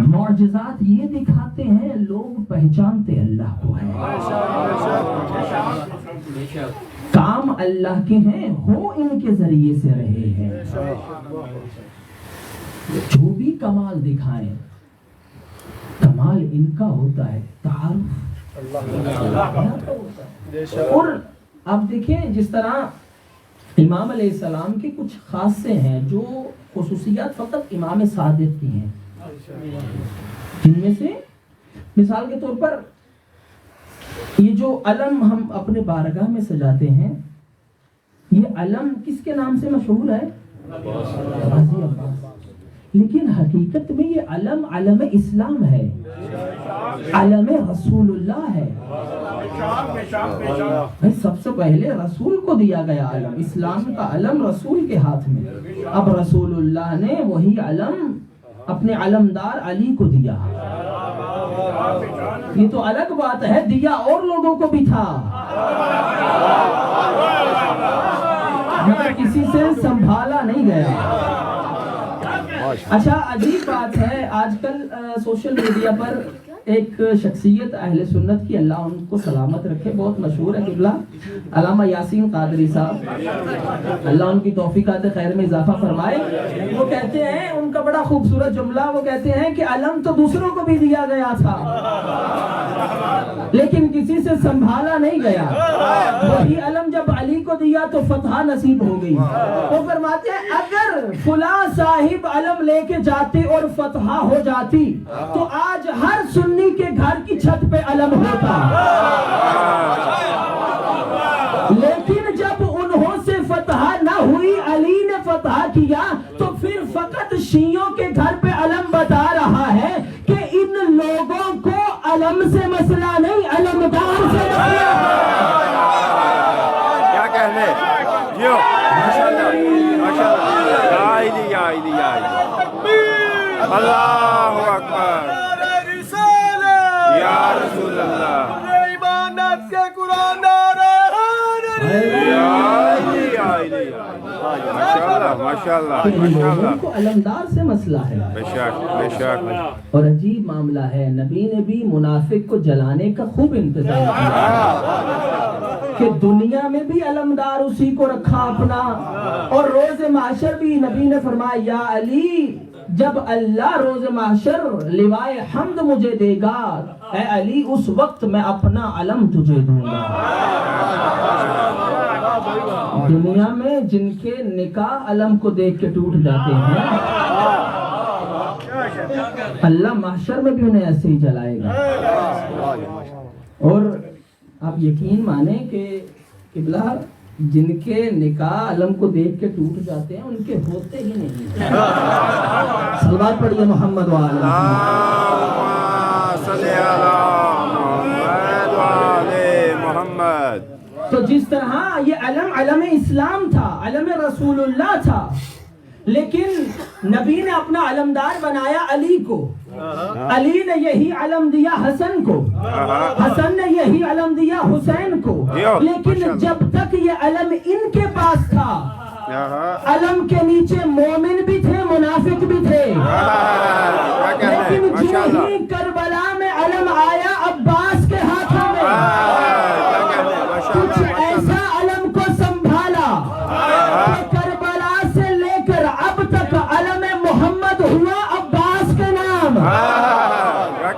معجزات یہ دکھاتے ہیں لوگ پہچانتے اللہ کو ہے. کام اللہ کے ہیں، ہو ان کے ذریعے سے رہے ہیں. جو بھی کمال دکھائیں کمال ان کا ہوتا ہے، تعارف. اور اب دیکھیں جس طرح امام علیہ السلام کے کچھ خاصے ہیں جو خصوصیات فقط امام صادق کی ہیں، جن میں سے مثال کے طور پر یہ جو علم ہم اپنے بارگاہ میں سجاتے ہیں، یہ علم کس کے نام سے مشہور ہے؟ غازی عباس. لیکن حقیقت میں یہ علم علم اسلام ہے، علم رسول اللہ ہے. سب سے پہلے رسول کو دیا گیا علم، اسلام کا علم رسول کے ہاتھ میں. اب رسول اللہ نے وہی علم اپنے علمدار علی کو دیا. یہ تو الگ بات ہے، دیا اور لوگوں کو بھی تھا، کسی سے سنبھالا نہیں گیا. اچھا عجیب بات ہے، آج کل سوشل میڈیا پر ایک شخصیت اہل سنت کی، اللہ ان کو سلامت رکھے، بہت مشہور ہے قبلہ، علامہ یاسین قادری صاحب، اللہ ان کی توفیقات خیر میں اضافہ فرمائے. وہ کہتے ہیں، ان کا بڑا خوبصورت جملہ، وہ کہتے ہیں کہ علم تو دوسروں کو بھی دیا گیا تھا لیکن کسی سے سنبھالا نہیں گیا. وہی علم جب علی کو دیا تو فتح نصیب ہو گئی. وہ فرماتے ہیں اگر فلاں صاحب علم لے کے جاتے اور فتح ہو جاتی تو آج ہر سنی کے گھر کی چھت پہ علم ہوتا. لیکن جب انہوں سے فتح نہ ہوئی، علی نے فتح کیا، تو پھر فقط شیعوں کے گھر پہ علم بتا رہا ہے کہ ان لوگوں کو علم سے مسئلہ نہیں، علمدار سے مسئلہ. کیا کہنے؟ جیو ماشاءاللہ ماشاءاللہ. یا علی یا علی یا علی. اللہ اکبر. یا رسول اللہ. ماشاءاللہ ماشاءاللہ. کو علمدار سے مسئلہ ہے. بے شک بے شک. اور عجیب معاملہ ہے، نبی نے بھی منافق کو جلانے کا خوب انتظام کیا کہ دنیا میں بھی علمدار اسی کو رکھا اپنا، اور روز محشر بھی نبی نے فرمایا یا علی جب اللہ روز محشر لوائے حمد مجھے دے گا، اے علی اس وقت میں اپنا علم تجھے دوں گا. دنیا میں جن کے نکاح علم کو دیکھ کے ٹوٹ جاتے ہیں اللہ محشر میں بھی انہیں ایسے ہی جلائے گا. اور آپ یقین مانیں کہ قبلہ جن کے نکاح علم کو دیکھ کے ٹوٹ جاتے ہیں ان کے ہوتے ہی نہیں. صلوات پڑھیے محمد وعلی محمد. تو جس طرح یہ علم اسلام تھا، علم رسول اللہ تھا، لیکن نبی نے اپنا علمدار بنایا علی کو، علی نے یہی علم دیا حسن کو، حسن نے یہی علم دیا حسین کو. لیکن جب تک یہ علم ان کے پاس تھا، علم کے نیچے مومن بھی تھے، منافق بھی تھے. لیکن جو ہی کربلا میں علم آیا عباس کے ہاتھوں میں، کچھ ایسا علم کو سنبھالا کہ کربلا سے لے کر اب تک علم محمد ہوا عباس کے نام.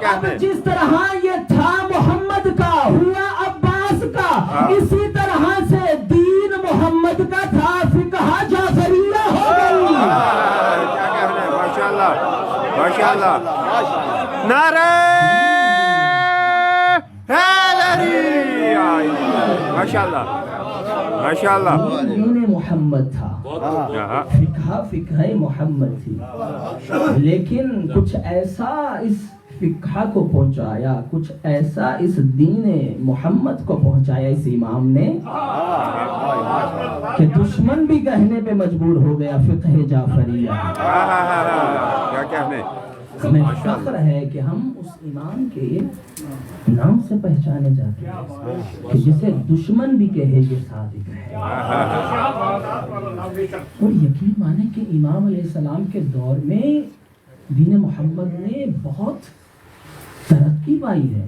اب جس طرح یہ تھا محمد کا، ہوا عباس کا، اسی طرح سے دین محمد کا تھا، فقہ جعفریہ ہو گئی. ماشاءاللہ. نعرہ حیدری. ماشاءاللہ. دین محمد تھا، فقہ محمد تھی. لیکن کچھ ایسا اس فقہ کو پہنچایا، کچھ ایسا اس دین محمد کو پہنچایا اس امام نے کہ دشمن بھی کہنے پہ مجبور ہو گیا فقہ جعفریہ. ہمیں فخر ہے کہ ہم اس امام کے نام سے پہچانے جاتے ہیں کہ جسے دشمن بھی کہے یہ صادق ہے. اور یقین مانیں کہ امام علیہ السلام کے دور میں دین محمد نے بہت ترقی پائی ہے،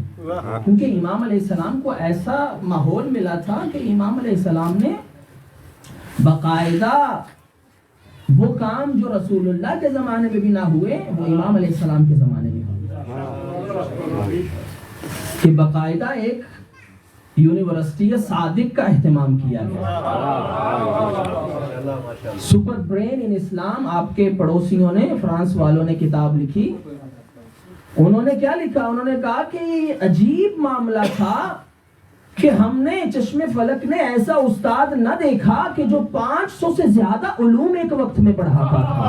کیونکہ امام علیہ السلام کو ایسا ماحول ملا تھا کہ امام علیہ السلام نے باقاعدہ وہ کام جو رسول اللہ کے زمانے میں بھی نہ ہوئے وہ امام علیہ السلام کے زمانے میں ہوئے، کہ باقاعدہ ایک یونیورسٹی صادق کا اہتمام کیا گیا. سپر برین ان اسلام آپ کے پڑوسیوں نے، فرانس والوں نے کتاب لکھی. انہوں نے کیا لکھا؟ انہوں نے کہا کہ یہ عجیب معاملہ تھا کہ ہم نے چشم فلک نے ایسا استاد نہ دیکھا کہ جو 500 سے زیادہ علوم ایک وقت میں پڑھاتا تھا.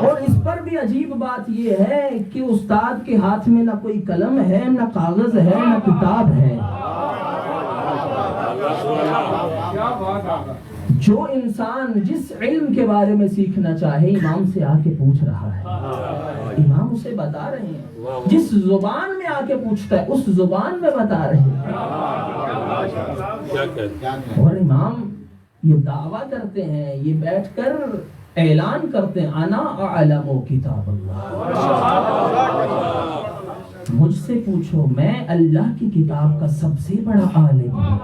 اور اس پر بھی عجیب بات یہ ہے کہ استاد کے ہاتھ میں نہ کوئی قلم ہے، نہ کاغذ ہے، نہ کتاب ہے. جو انسان جس علم کے بارے میں سیکھنا چاہے امام سے آ کے پوچھ رہا ہے، امام اسے بتا رہے ہیں. جس زبان میں آ کے پوچھتا ہے اس زبان میں بتا رہے ہیں. اور امام یہ دعویٰ کرتے ہیں، یہ بیٹھ کر اعلان کرتے ہیں، انا اعلم کتاب اللہ، مجھ سے پوچھو میں اللہ کی کتاب کا سب سے بڑا عالم ہوں.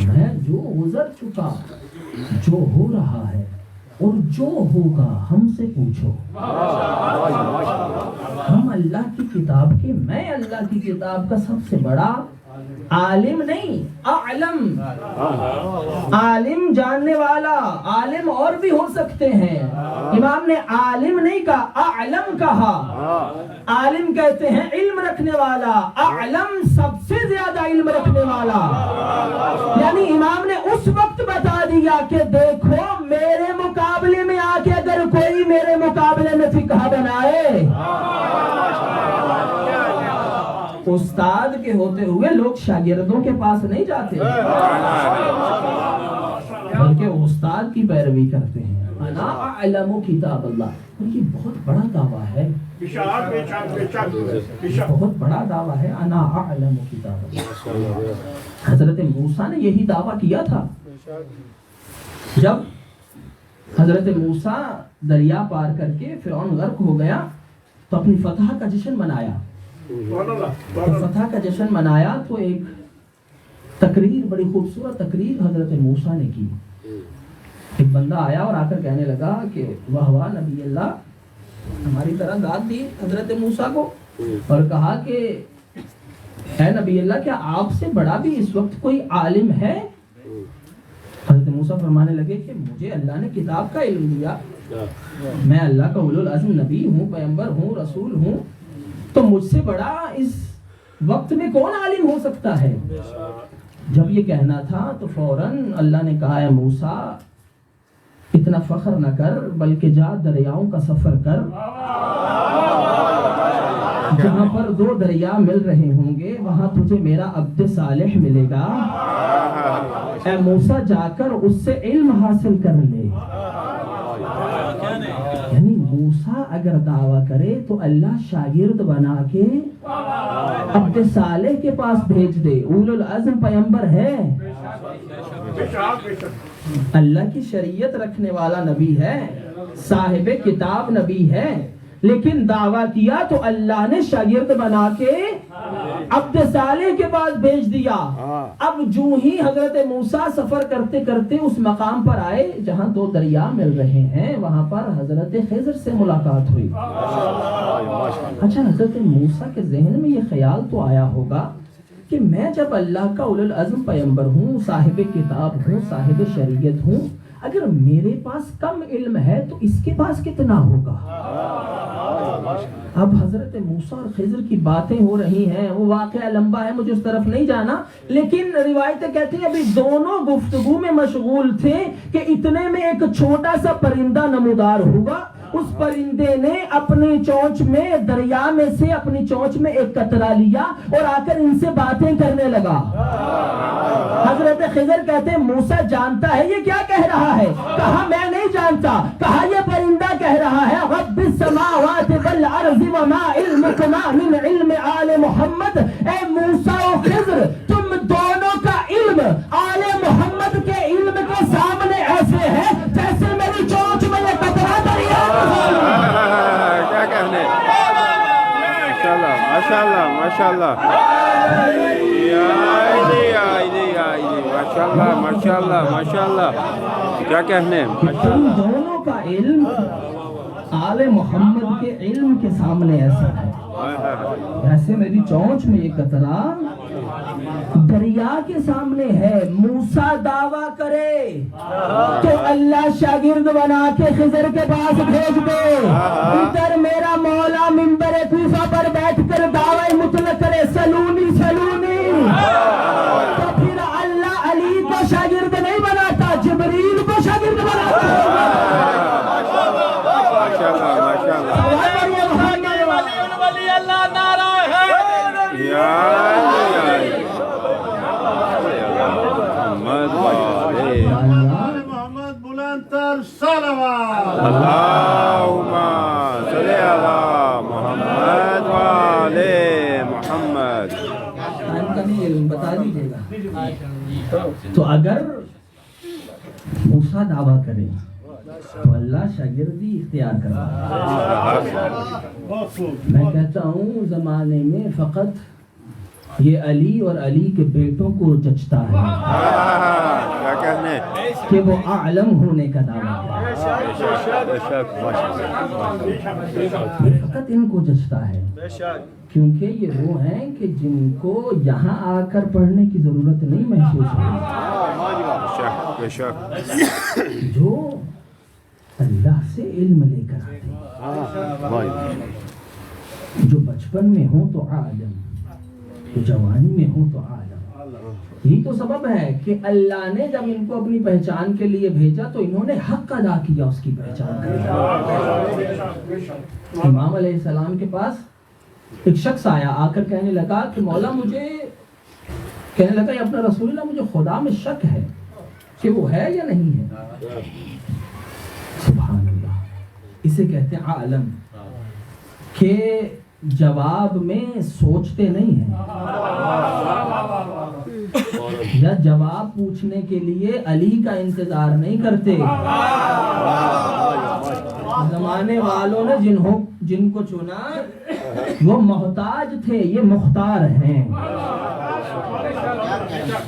میں جو گزر چکا، جو ہو رہا ہے اور جو ہوگا ہم سے پوچھو. ہم اللہ کی کتاب کے، میں اللہ کی کتاب کا سب سے بڑا عالم نہیں، اعلم. عالم جاننے والا، عالم اور بھی ہو سکتے ہیں. امام نے عالم نہیں کہا، اعلم کہا. عالم کہتے ہیں علم رکھنے والا، اعلم سب سے زیادہ علم رکھنے والا. یعنی امام نے اس وقت بتا دیا کہ دیکھو میرے مقابلے میں آ کے اگر کوئی میرے مقابلے میں فقہ بنائے، استاد کے ہوتے ہوئے لوگ شاگردوں کے پاس نہیں جاتے بلکہ استاد کی پیروی کرتے ہیں. انا اعلم کتاب اللہ. یہ بہت بڑا دعویٰ ہے، بہت بڑا دعویٰ ہے، انا اعلم کتاب اللہ. حضرت موسیٰ نے یہی دعویٰ کیا تھا. جب حضرت موسیٰ دریا پار کر کے فرعون غرق ہو گیا تو اپنی فتح کا جشن منایا. فتح کا جشن منایا تو ایک تقریر، بڑی خوبصورت تقریر حضرت موسیٰ نے کی. ایک بندہ آیا اور آ کر کہنے لگا کہ واہ واہ نبی اللہ، ہماری طرح داد دی حضرت موسیٰ کو اور کہا کہ اے نبی اللہ کیا آپ سے بڑا بھی اس وقت کوئی عالم ہے؟ حضرت موسیٰ فرمانے لگے کہ مجھے اللہ نے کتاب کا علم دیا، میں اللہ کا اولو العزم نبی ہوں، پیغمبر ہوں، رسول ہوں، تو مجھ سے بڑا اس وقت میں کون عالم ہو سکتا ہے؟ جب یہ کہنا تھا تو فوراً اللہ نے کہا اے موسیٰ اتنا فخر نہ کر، بلکہ جا دریاؤں کا سفر کر، جہاں پر 2 دریا مل رہے ہوں گے وہاں تجھے میرا عبد صالح ملے گا، اے موسیٰ جا کر اس سے علم حاصل کر لے۔ یعنی موسیٰ اگر دعویٰ کرے تو اللہ شاگرد بنا کے عبد صالح کے پاس بھیج دے، اولو العزم پیغمبر ہے، اللہ کی شریعت رکھنے والا نبی ہے، صاحب کتاب نبی ہے، لیکن دعویٰ کیا تو اللہ نے شاگرد بنا کے عبد صالح کے پاس بھیج دیا۔ اب جو ہی حضرت موسیٰ سفر کرتے کرتے اس مقام پر آئے جہاں 2 دریا مل رہے ہیں، وہاں پر حضرت خضر سے ملاقات ہوئی۔ اچھا، حضرت موسیٰ کے ذہن میں یہ خیال تو آیا ہوگا کہ میں جب اللہ کا اولو العزم پیغمبر ہوں، صاحب کتاب ہوں، صاحب شریعت ہوں، اگر میرے پاس کم علم ہے تو اس کے پاس کتنا ہوگا؟ اب حضرت موسیٰ اور خضر کی باتیں ہو رہی ہیں، وہ واقعہ لمبا ہے، مجھے اس طرف نہیں جانا، لیکن روایتیں کہتی ہیں ابھی دونوں گفتگو میں مشغول تھے کہ اتنے میں ایک چھوٹا سا پرندہ نمودار ہوا۔ اس پرندے نے اپنی چونچ میں دریا میں سے اپنی چونچ میں ایک قطرہ لیا اور آ کر ان سے باتیں کرنے لگا۔ حضرت خضر کہتے ہیں موسیٰ جانتا ہے یہ کیا کہہ رہا ہے؟ کہا میں نہیں جانتا، کہا یہ پرندہ کہہ رہا ہے رب السماوات والارض وما علمکما من علم آل محمد۔ اے موسیٰ و خضر تم دونوں کا علم آل محمد کے علم کے سامنے ایسے ہے جیسے میری چونچ میں یہ قطرہ دریا۔ کیا کہنے، ماشاءاللہ ماشاءاللہ ماشاءاللہ، ماشاءاللہ ماشاءاللہ ماشاءاللہ، کیا کہنے، تم دونوں کا علم آل محمد کے علم کے سامنے ایسا ہے جیسے میری چونچ میں یہ قطرہ دریا کے سامنے ہے۔ موسیٰ دعویٰ کرے تو اللہ شاگرد بنا کے خضر کے پاس بھیج دے، ادھر میرا مولا منبر کوفہ پر بیٹھ کر دعوی مطلق کرے سلونی سلونی، تو پھر اللہ علی کو شاگرد نہیں بناتا، جبریل کو شاگرد بناتا۔ ماشاءاللہ ماشاءاللہ، محمد بلند تر صلوات، اللہم صلی علی محمد وعلی محمد۔ بتا دیجیے گا تو اگر موسیٰ دعویٰ کرے تو اللہ شاگردی اختیار کرتا ہے۔ میں کہتا ہوں زمانے میں فقط یہ علی اور علی کے بیٹوں کو جچتا ہے کیا کہنے، کہ وہ اعلم ہونے کا دعویٰ کرے، یہ فقط ان کو جچتا ہے، کیونکہ یہ وہ ہیں کہ جن کو یہاں آ کر پڑھنے کی ضرورت نہیں محسوس ہوتی، جو اللہ سے علم لے کر آتے ہیں، جو بچپن میں ہوں تو عالم، جو جوانی میں ہوں تو عالم۔ یہی تو سبب ہے کہ اللہ نے جب ان کو اپنی پہچان کے لیے بھیجا تو انہوں نے حق ادا کیا اس کی پہچان کرنے۔ امام علیہ السلام کے پاس ایک شخص آیا، آ کر کہنے لگا کہ مولا مجھے، کہنے لگا یا اپنا رسول اللہ مجھے خدا میں شک ہے کہ وہ ہے یا نہیں ہے۔ سبحان اللہ، اسے کہتے ہیں عالم، کہ جواب میں سوچتے نہیں ہیں، یا جواب پوچھنے کے لیے علی کا انتظار نہیں کرتے۔ زمانے والوں نے جن کو چنا وہ محتاج تھے، یہ مختار ہیں۔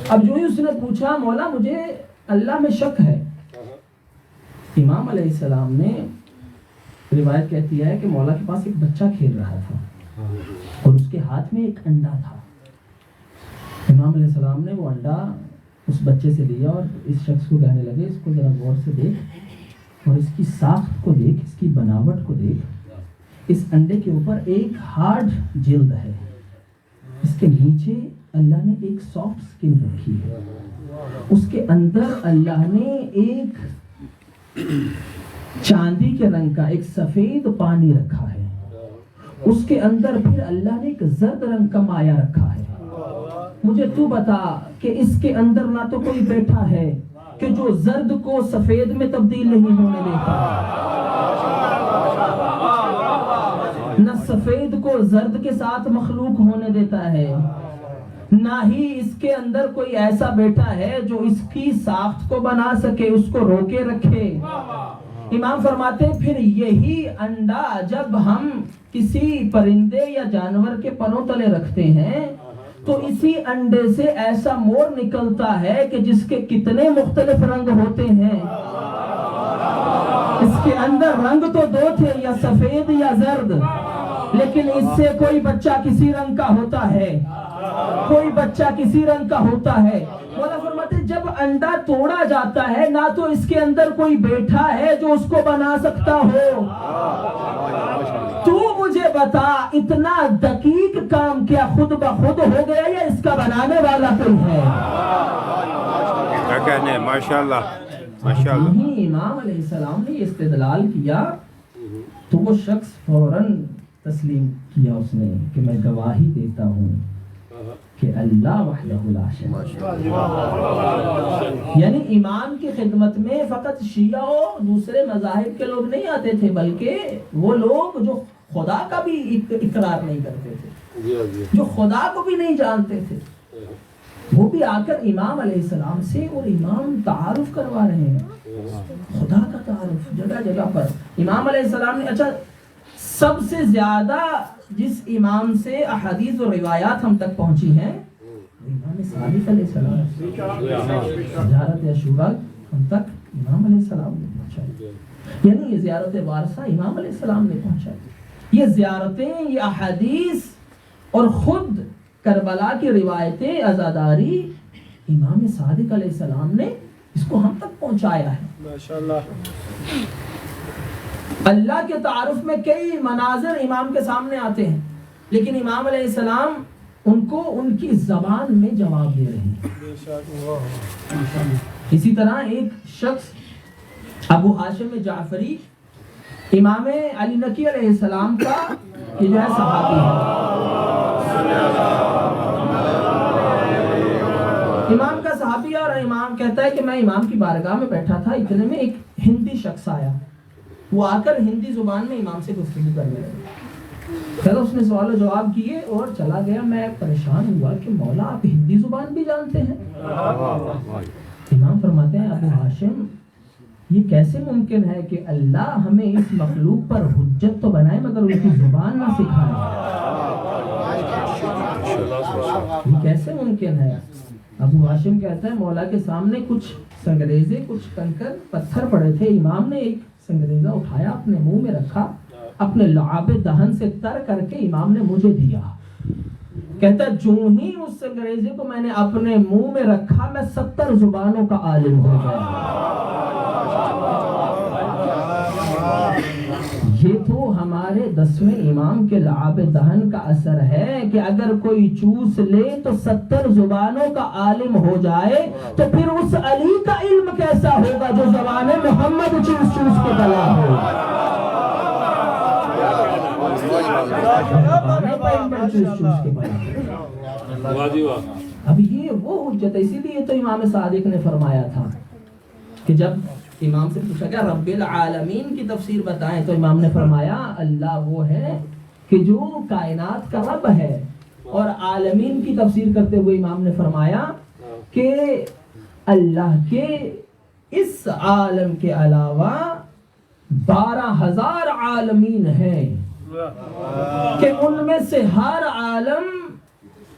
اب جو ہی اس نے پوچھا مولا مجھے اللہ میں شک ہے، امام علیہ السلام نے، روایت کہتی ہے کہ مولا کے پاس ایک بچہ کھیل رہا تھا اور اس کے ہاتھ میں ایک انڈا تھا، امام علیہ السلام نے وہ انڈا اس بچے سے لیا اور اس شخص کو کہنے لگے اس کو ذرا غور سے دیکھ اور اس کی ساخت کو دیکھ، اس کی بناوٹ کو دیکھ۔ اس انڈے کے اوپر ایک ہارڈ جلد ہے، اس کے نیچے اللہ نے ایک سافٹ سکن رکھی ہے، اس کے اندر اللہ نے ایک چاندی کے رنگ کا ایک سفید پانی رکھا ہے، اس کے اندر پھر اللہ نے ایک زرد رنگ کا مایا رکھا ہے۔ مجھے تو بتا کہ اس کے اندر نہ تو کوئی بیٹھا ہے کہ جو زرد کو سفید میں تبدیل نہیں ہونے دیتا، نہ سفید کو زرد کے ساتھ مخلوق ہونے دیتا ہے، نہ ہی اس کے اندر کوئی ایسا بیٹھا ہے جو اس کی ساخت کو بنا سکے، اس کو روکے رکھے۔ امام فرماتے ہیں پھر یہی انڈا جب ہم کسی پرندے یا جانور کے پروں تلے رکھتے ہیں تو اسی انڈے سے ایسا مور نکلتا ہے کہ جس کے کتنے مختلف رنگ ہوتے ہیں۔ اس کے اندر رنگ تو دو تھے، یا سفید یا زرد، لیکن اس سے کوئی بچہ کسی رنگ کا ہوتا ہے، کوئی بچہ کسی رنگ کا ہوتا ہے۔ مولا فرماتے جب انڈا توڑا جاتا ہے نہ تو اس کے اندر کوئی بیٹھا ہے جو اس کو بنا سکتا ہو۔ تو مجھے بتا اتنا دقیق کام کیا خود بخود ہو گیا یا اس کا بنانے والا کوئی ہے؟ کیا کہنے ہیں؟ ماشاءاللہ ماشاءاللہ۔ امام علیہ السلام نے یہ استدلال کیا تو وہ شخص فوراً تسلیم کیا اس نے کہ میں گواہی دیتا ہوں کہ اللہ وحدہ لا شریک لہ۔ یعنی ایمان کی خدمت میں فقط شیعہ و دوسرے مذاہب کے لوگ نہیں آتے تھے، بلکہ وہ لوگ جو خدا کا بھی اقرار نہیں کرتے تھے، جو خدا کو بھی نہیں جانتے تھے، وہ بھی آ کر امام علیہ السلام سے، اور امام تعارف کروا رہے ہیں، خدا کا تعارف جگہ جگہ پر۔ امام علیہ السلام نے اچھا سب سے زیادہ جس امام سے احادیث و روایات ہم تک پہنچی ہیں امام صادق علیہ السلام، زیارت عاشورا ہم تک امام علیہ السلام نے پہنچائی، یعنی یہ زیارت وارثہ امام علیہ السلام نے پہنچائی۔ یہ زیارتیں، یہ احادیث اور خود کربلا کی روایتیں، عزاداری، امام صادق علیہ السلام نے اس کو ہم تک پہنچایا ہے۔ ماشاءاللہ۔ اللہ کے تعارف میں کئی مناظر امام کے سامنے آتے ہیں، لیکن امام علیہ السلام ان کو ان کی زبان میں جواب دے رہے ہیں۔ اسی طرح ایک شخص ابو ہاشم جعفری امام علی نقی علیہ السلام کا یہ جو ہے صحابی ہے، امام کا صحابی ہے، اور امام کہتا ہے کہ میں امام کی بارگاہ میں بیٹھا تھا، اتنے میں ایک ہندی شخص آیا، وہ آ کر ہندی زبان میں امام سے گفتگو کرنے لگا۔ پھر اس نے سوال و جواب کیے اور چلا گیا۔ میں پریشان ہوا کہ مولا آپ ہندی زبان بھی جانتے ہیں؟ امام فرماتے ہیں ابو ہاشم یہ کیسے ممکن ہے کہ اللہ ہمیں اس مخلوق پر حجت تو بنائے مگر ان کی زبان نہ سکھائے؟ یہ کیسے ممکن ہے؟ ابو ہاشم کہتا ہے مولا کے سامنے کچھ سنگریزے، کچھ کنکر پتھر پڑے تھے، امام نے ایک سنگریزہ اٹھایا، اپنے منہ میں رکھا، اپنے لعاب دہن سے تر کر کے امام نے مجھے دیا۔ کہتا جو ہی اس سنگریزے کو میں نے اپنے منہ میں رکھا میں 70 زبانوں کا عالم ہو گیا۔ یہ تو ہمارے 10ویں امام کے لعاب دہن کا اثر ہے کہ اگر کوئی چوس لے تو 70 زبانوں کا عالم ہو جائے، تو پھر اس علی کا علم کیسا ہوگا جو زبان محمد چوس چوس کے گلا ہو۔ اب یہ وہ حجت ہے، اسی لیے تو امام صادق نے فرمایا تھا کہ جب امام سے پوچھا گیا رب العالمین کی تفسیر بتائیں، تو امام نے فرمایا اللہ وہ ہے کہ جو کائنات کا رب ہے، اور عالمین کی تفسیر کرتے ہوئے امام نے فرمایا کہ اللہ کے اس عالم کے علاوہ 12,000 عالمین ہیں کہ ان میں سے ہر عالم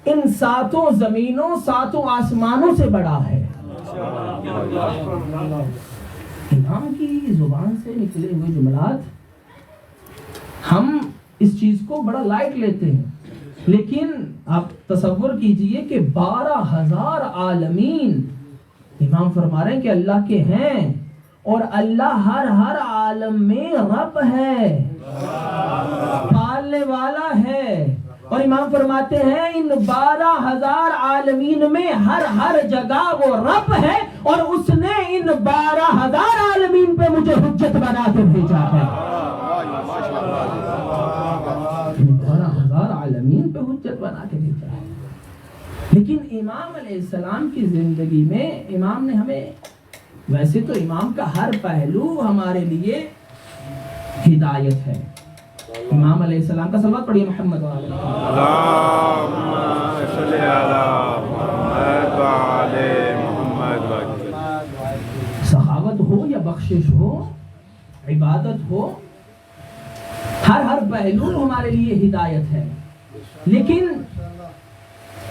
ان 7 زمینوں 7 آسمانوں سے بڑا ہے۔ امام کی زبان سے نکلے ہوئے جملات ہم اس چیز کو بڑا لائٹ لیتے ہیں، لیکن آپ تصور کیجئے کہ 12,000 عالمین امام فرما رہے ہیں کہ اللہ کے ہیں، اور اللہ ہر عالم میں رب ہے، پالنے والا ہے، اور امام فرماتے ہیں ان 12,000 عالمین میں ہر جگہ وہ رب ہے، اور اس نے ان 12,000 عالمین پہ مجھے حجت بنا کے بھیجا ہے۔ 12,000 عالمین پہ حجت بنا کے بھیجا ہے۔ لیکن امام علیہ السلام کی زندگی میں امام نے ہمیں، ویسے تو امام کا ہر پہلو ہمارے لیے ہدایت ہے۔ امام علیہ السلام کا صلوات پڑھیے محمد وعلی اللہم صلی علی محمد وعلی محمد وعلی۔ سخاوت ہو یا بخشش ہو، عبادت ہو، ہر پہلو ہمارے لیے ہدایت ہے۔ لیکن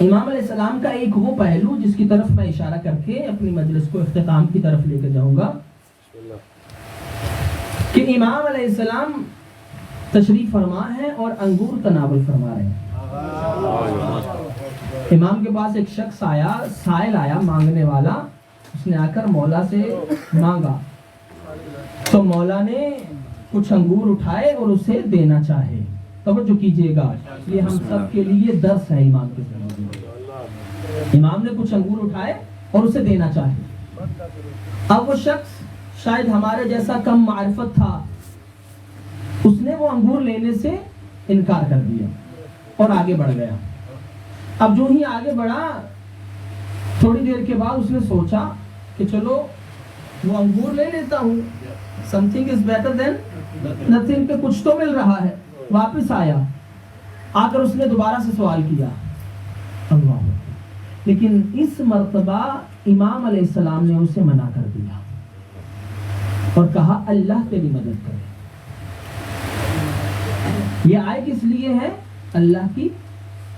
امام علیہ السلام کا ایک وہ پہلو جس کی طرف میں اشارہ کر کے اپنی مجلس کو اختتام کی طرف لے کے جاؤں گا کہ امام علیہ السلام تشریف فرما ہے اور انگور تناول فرما رہے ہیں۔ امام کے پاس ایک شخص آیا، سائل آیا، مانگنے والا، اس نے آ کر مولا سے مانگا تو مولا نے کچھ انگور اٹھائے اور اسے دینا چاہے۔ توجہ کیجئے گا، یہ ہم سب کے لیے درس ہے امام کے زندگی میں۔ امام نے کچھ انگور اٹھائے اور اسے دینا چاہے۔ اب وہ شخص شاید ہمارے جیسا کم معرفت تھا، اس نے وہ انگور لینے سے انکار کر دیا اور آگے بڑھ گیا۔ اب جو ہی آگے بڑھا، تھوڑی دیر کے بعد اس نے سوچا کہ چلو وہ انگور لے لیتا ہوں، something is better than nothing، پہ کچھ تو مل رہا ہے۔ واپس آیا، آ کر اس نے دوبارہ سے سوال کیا، اللہ، لیکن اس مرتبہ امام علیہ السلام نے اسے منع کر دیا اور کہا اللہ تیری مدد کرے۔ یہ آئے کس لیے ہے؟ اللہ کی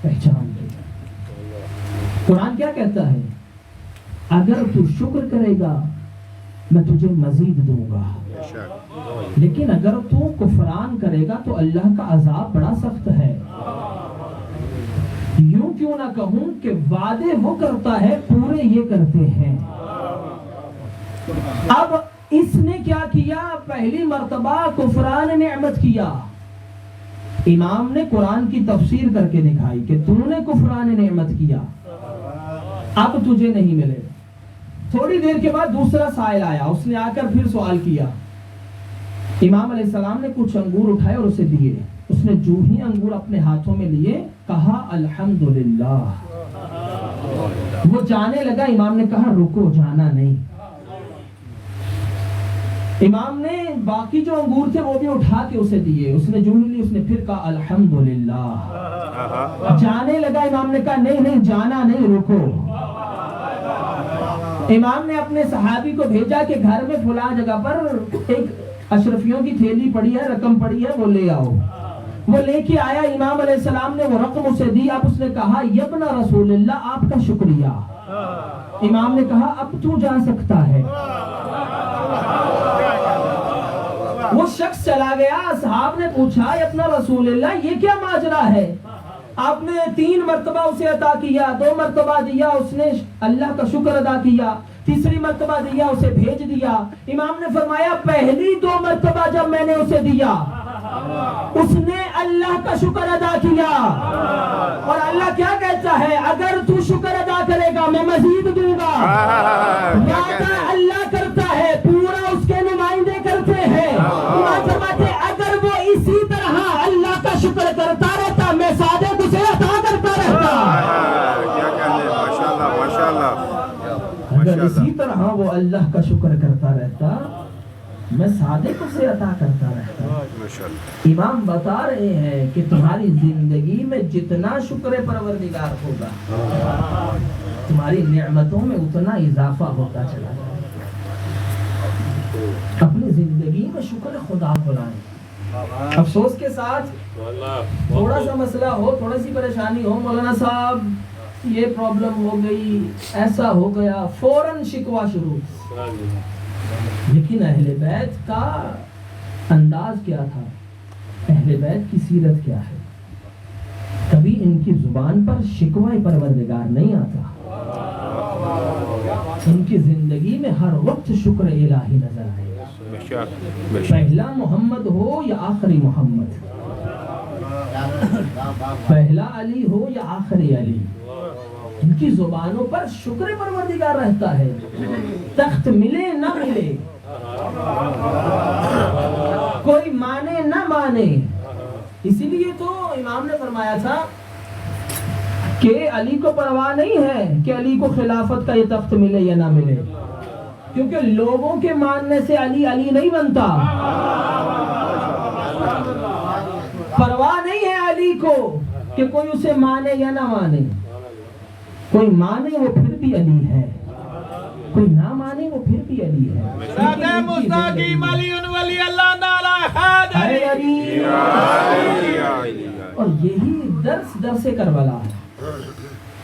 پہچان کے لیے۔ قرآن کیا کہتا ہے؟ اگر تو شکر کرے گا میں تجھے مزید دوں گا، لیکن اگر تو کفران کرے گا تو اللہ کا عذاب بڑا سخت ہے۔ یوں کیوں نہ کہوں کہ وعدے وہ کرتا ہے پورے یہ کرتے ہیں۔ اب اس نے کیا کیا؟ پہلی مرتبہ کفران نعمت کیا۔ امام نے قرآن کی تفسیر کر کے دکھائی کہ تم نے کفران نعمت کیا، اب تجھے نہیں ملے۔ تھوڑی دیر کے بعد دوسرا سائل آیا، اس نے آ کر پھر سوال کیا۔ امام علیہ السلام نے کچھ انگور اٹھائے اور اسے دیے۔ اس نے جو ہی انگور اپنے ہاتھوں میں لیے کہا الحمدللہ۔ وہ جانے لگا، امام نے کہا رکو، جانا نہیں۔ امام نے باقی جو انگور تھے وہ بھی اٹھا کے اسے دیے۔ اس نے جو ہی لی، اس نے پھر کہا الحمدللہ۔ جانے لگا، امام نے کہا نہیں جانا نہیں، رکو۔ امام نے اپنے صحابی کو بھیجا کہ گھر میں فلاں جگہ پر ایک اشرفیوں کی تھیلی پڑی ہے، رقم پڑی ہے، وہ لے آؤ۔ وہ لے کے آیا، امام علیہ السلام نے وہ رقم اسے دی۔ اب اس نے کہا یبن رسول اللہ، آپ کا شکریہ۔ امام نے کہا اب تو جا سکتا ہے۔ وہ شخص چلا گیا۔ صحاب نے پوچھا یبن رسول اللہ یہ کیا ماجرا ہے؟ آپ نے 3 مرتبہ اسے عطا کیا، 2 مرتبہ دیا، اس نے اللہ کا شکر ادا کیا، تیسری مرتبہ دیا، اسے بھیج دیا۔ امام نے فرمایا پہلی 2 مرتبہ جب میں نے اسے دیا اس نے اللہ کا شکر ادا کیا، اور اللہ کیا کہتا ہے؟ اگر تو شکر ادا کرے گا میں مزید دوں گا۔ وعدہ اللہ کرتا ہے، پورا اس کے نمائندے کرتے ہیں۔ امام فرماتے ہیں اگر وہ اسی طرح اللہ کا شکر کرتا رہتا میں صادق اسے عطا کرتا رہتا۔ اگر اسی طرح وہ اللہ کا شکر کرتا رہتا میں صادق اسے عطا کرتا رہتا۔ امام بتا رہے ہیں کہ تمہاری زندگی میں جتنا شکر پروردگار ہوگا تمہاری نعمتوں میں اتنا اضافہ ہوتا چلا جائے۔ اپنی زندگی میں شکر خدا کو لائیں۔ افسوس کے ساتھ تھوڑا سا مسئلہ ہو، تھوڑا سی پریشانی ہو، مولانا صاحب یہ پرابلم ہو گئی، ایسا ہو گیا، فوراً شکوہ شروع۔ لیکن اہل بیت کا انداز کیا تھا؟ اہل بیت کی سیرت کیا ہے؟ کبھی ان کی زبان پر شکوہ پروردگار نہیں آتا. ان کی زندگی میں ہر وقت شکر الہی نظر آئے گا. پہلا محمد ہو یا آخری محمد، پہلا علی ہو یا آخری علی، ان کی زبانوں پر شکر پروردگار رہتا ہے. تخت ملے نہ ملے، کوئی مانے نہ مانے. اسی لیے تو امام نے فرمایا تھا کہ علی کو پرواہ نہیں ہے کہ علی کو خلافت کا یہ تخت ملے یا نہ ملے، کیونکہ لوگوں کے ماننے سے علی علی نہیں بنتا. پرواہ نہیں ہے علی کو کہ کوئی اسے مانے یا نہ مانے. کوئی مانے وہ پھر بھی علی ہے، کوئی نہ مانے وہ پھر بھی علی ہے. اور یہی درس کربلا ہے.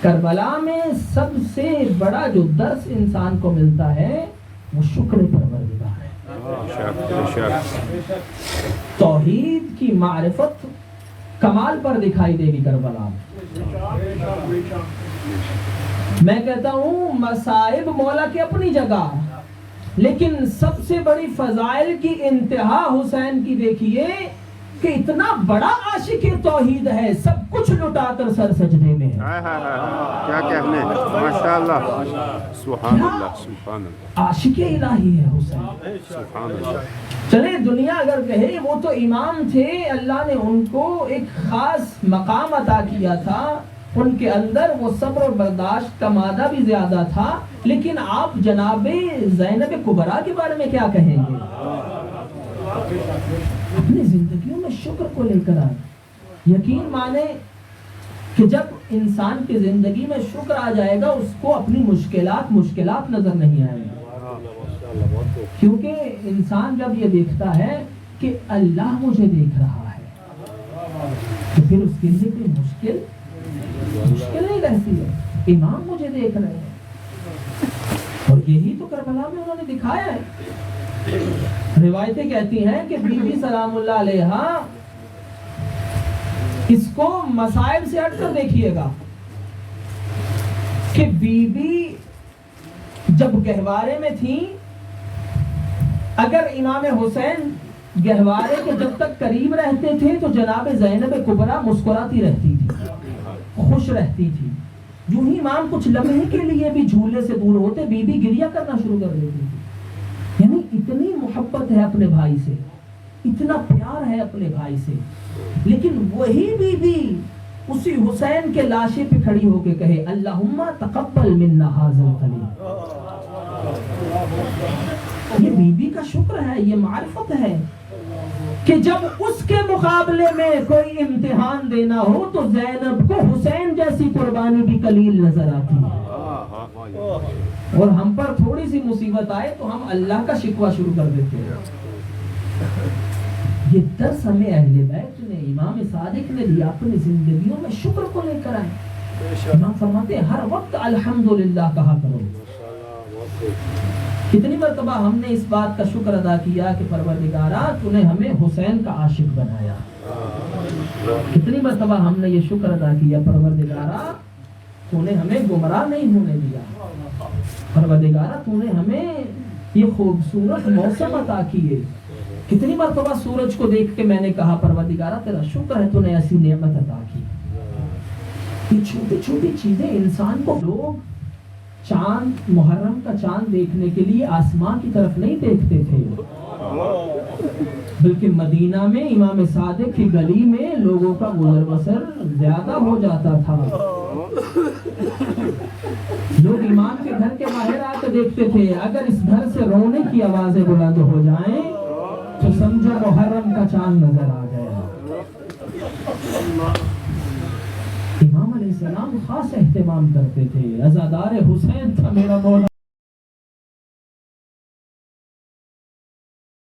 کربلا میں سب سے بڑا جو درس انسان کو ملتا ہے وہ شکر پروردگار ہے. توحید کی معرفت کمال پر دکھائی دے گی کربلا میں. میں کہتا ہوں مصائب مولا کی اپنی جگہ، لیکن سب سے بڑی فضائل کی انتہا حسین کی دیکھیے کہ اتنا بڑا عاشق توحید ہے، سب کچھ لٹا کر سر سجدے میں ہے. کیا کہنے، ماشاءاللہ، سبحان اللہ، سبحان اللہ. عاشق الہی ہے حسین. سبحان اللہ. چلے دنیا اگر کہے وہ تو امام تھے، اللہ نے ان کو ایک خاص مقام عطا کیا تھا، ان کے اندر وہ صبر اور برداشت کا مادہ بھی زیادہ تھا. لیکن آپ جناب زینب کبریٰ کے بارے میں کیا کہیں گے؟ اپنی زندگیوں میں شکر کو لے کر آئے. یقین مانے کہ جب انسان کی زندگی میں شکر آ جائے گا اس کو اپنی مشکلات نظر نہیں آئیں گی. کیونکہ انسان جب یہ دیکھتا ہے کہ اللہ مجھے دیکھ رہا ہے تو پھر اس کے لیے کوئی مشکل نہیں رہتی ہے. امام مجھے دیکھ رہے ہیں، اور یہی تو کربلا میں انہوں نے دکھایا ہے. روایتیں کہتی ہیں کہ بی بی سلام اللہ علیہا، اس کو مصائب سے ہٹ کر دیکھیے گا کہ بی بی جب گہوارے میں تھی، اگر امام حسین گہوارے کے جب تک قریب رہتے تھے تو جناب زینب کبریٰ مسکراتی رہتی تھی، خوش رہتی تھی. یوں ہی امام کچھ لمحے کے لیے بھی جھولے سے دور ہوتے بی بی گریہ کرنا شروع کر دیتی تھی. یعنی اتنی محبت ہے اپنے بھائی سے، اتنا پیار ہے اپنے بھائی سے. لیکن وہی بی بی اسی حسین کے لاشے پہ کھڑی ہو کے کہے اللہم تقبل منا ھذا الخلیل. یہ بی بی کا شکر ہے، یہ معرفت ہے کہ جب اس کے مقابلے میں کوئی امتحان دینا ہو تو زینب کو حسین جیسی قربانی بھی قلیل نظر آتی ہے. اور ہم پر تھوڑی سی مصیبت آئے تو ہم اللہ کا شکوہ شروع کر دیتے ہیں. یہ درس ہمیں اہل بیت نے، امام صادق نے دیا. اپنی زندگیوں میں شکر کو لے کر آئے. امام فرماتے ہیں ہر وقت الحمدللہ کہا کرو. کتنی مرتبہ ہم نے اس بات کا شکر ادا کیا کہ پروردگارا تو نے ہمیں حسین کا عاشق بنایا. کتنی مرتبہ ہم نے یہ شکر ادا کیا پروردگارا تو نے ہمیں گمراہ نہیں ہونے دیا. پروردگارا تو نے ہمیں یہ خوبصورت موسم عطا کیے. کتنی مرتبہ سورج کو دیکھ کے میں نے کہا پروردگارا تیرا شکر ہے تو نے ایسی نعمت عطا کی. یہ چھوٹی چھوٹی چیزیں انسان کو، لوگ چاند، محرم کا چاند دیکھنے کے لیے آسمان کی طرف نہیں دیکھتے تھے، بلکہ مدینہ میں امام صادق کی گلی میں لوگوں کا گزر بسر زیادہ ہو جاتا تھا. لوگ امام کے گھر کے باہر آ کے دیکھتے تھے. اگر اس گھر سے رونے کی آوازیں بلند ہو جائیں تو سمجھو محرم کا چاند نظر آ گیا. امام علیہ السلام خاص اہتمام کرتے تھے. عزادار حسین تھا میرا مولا.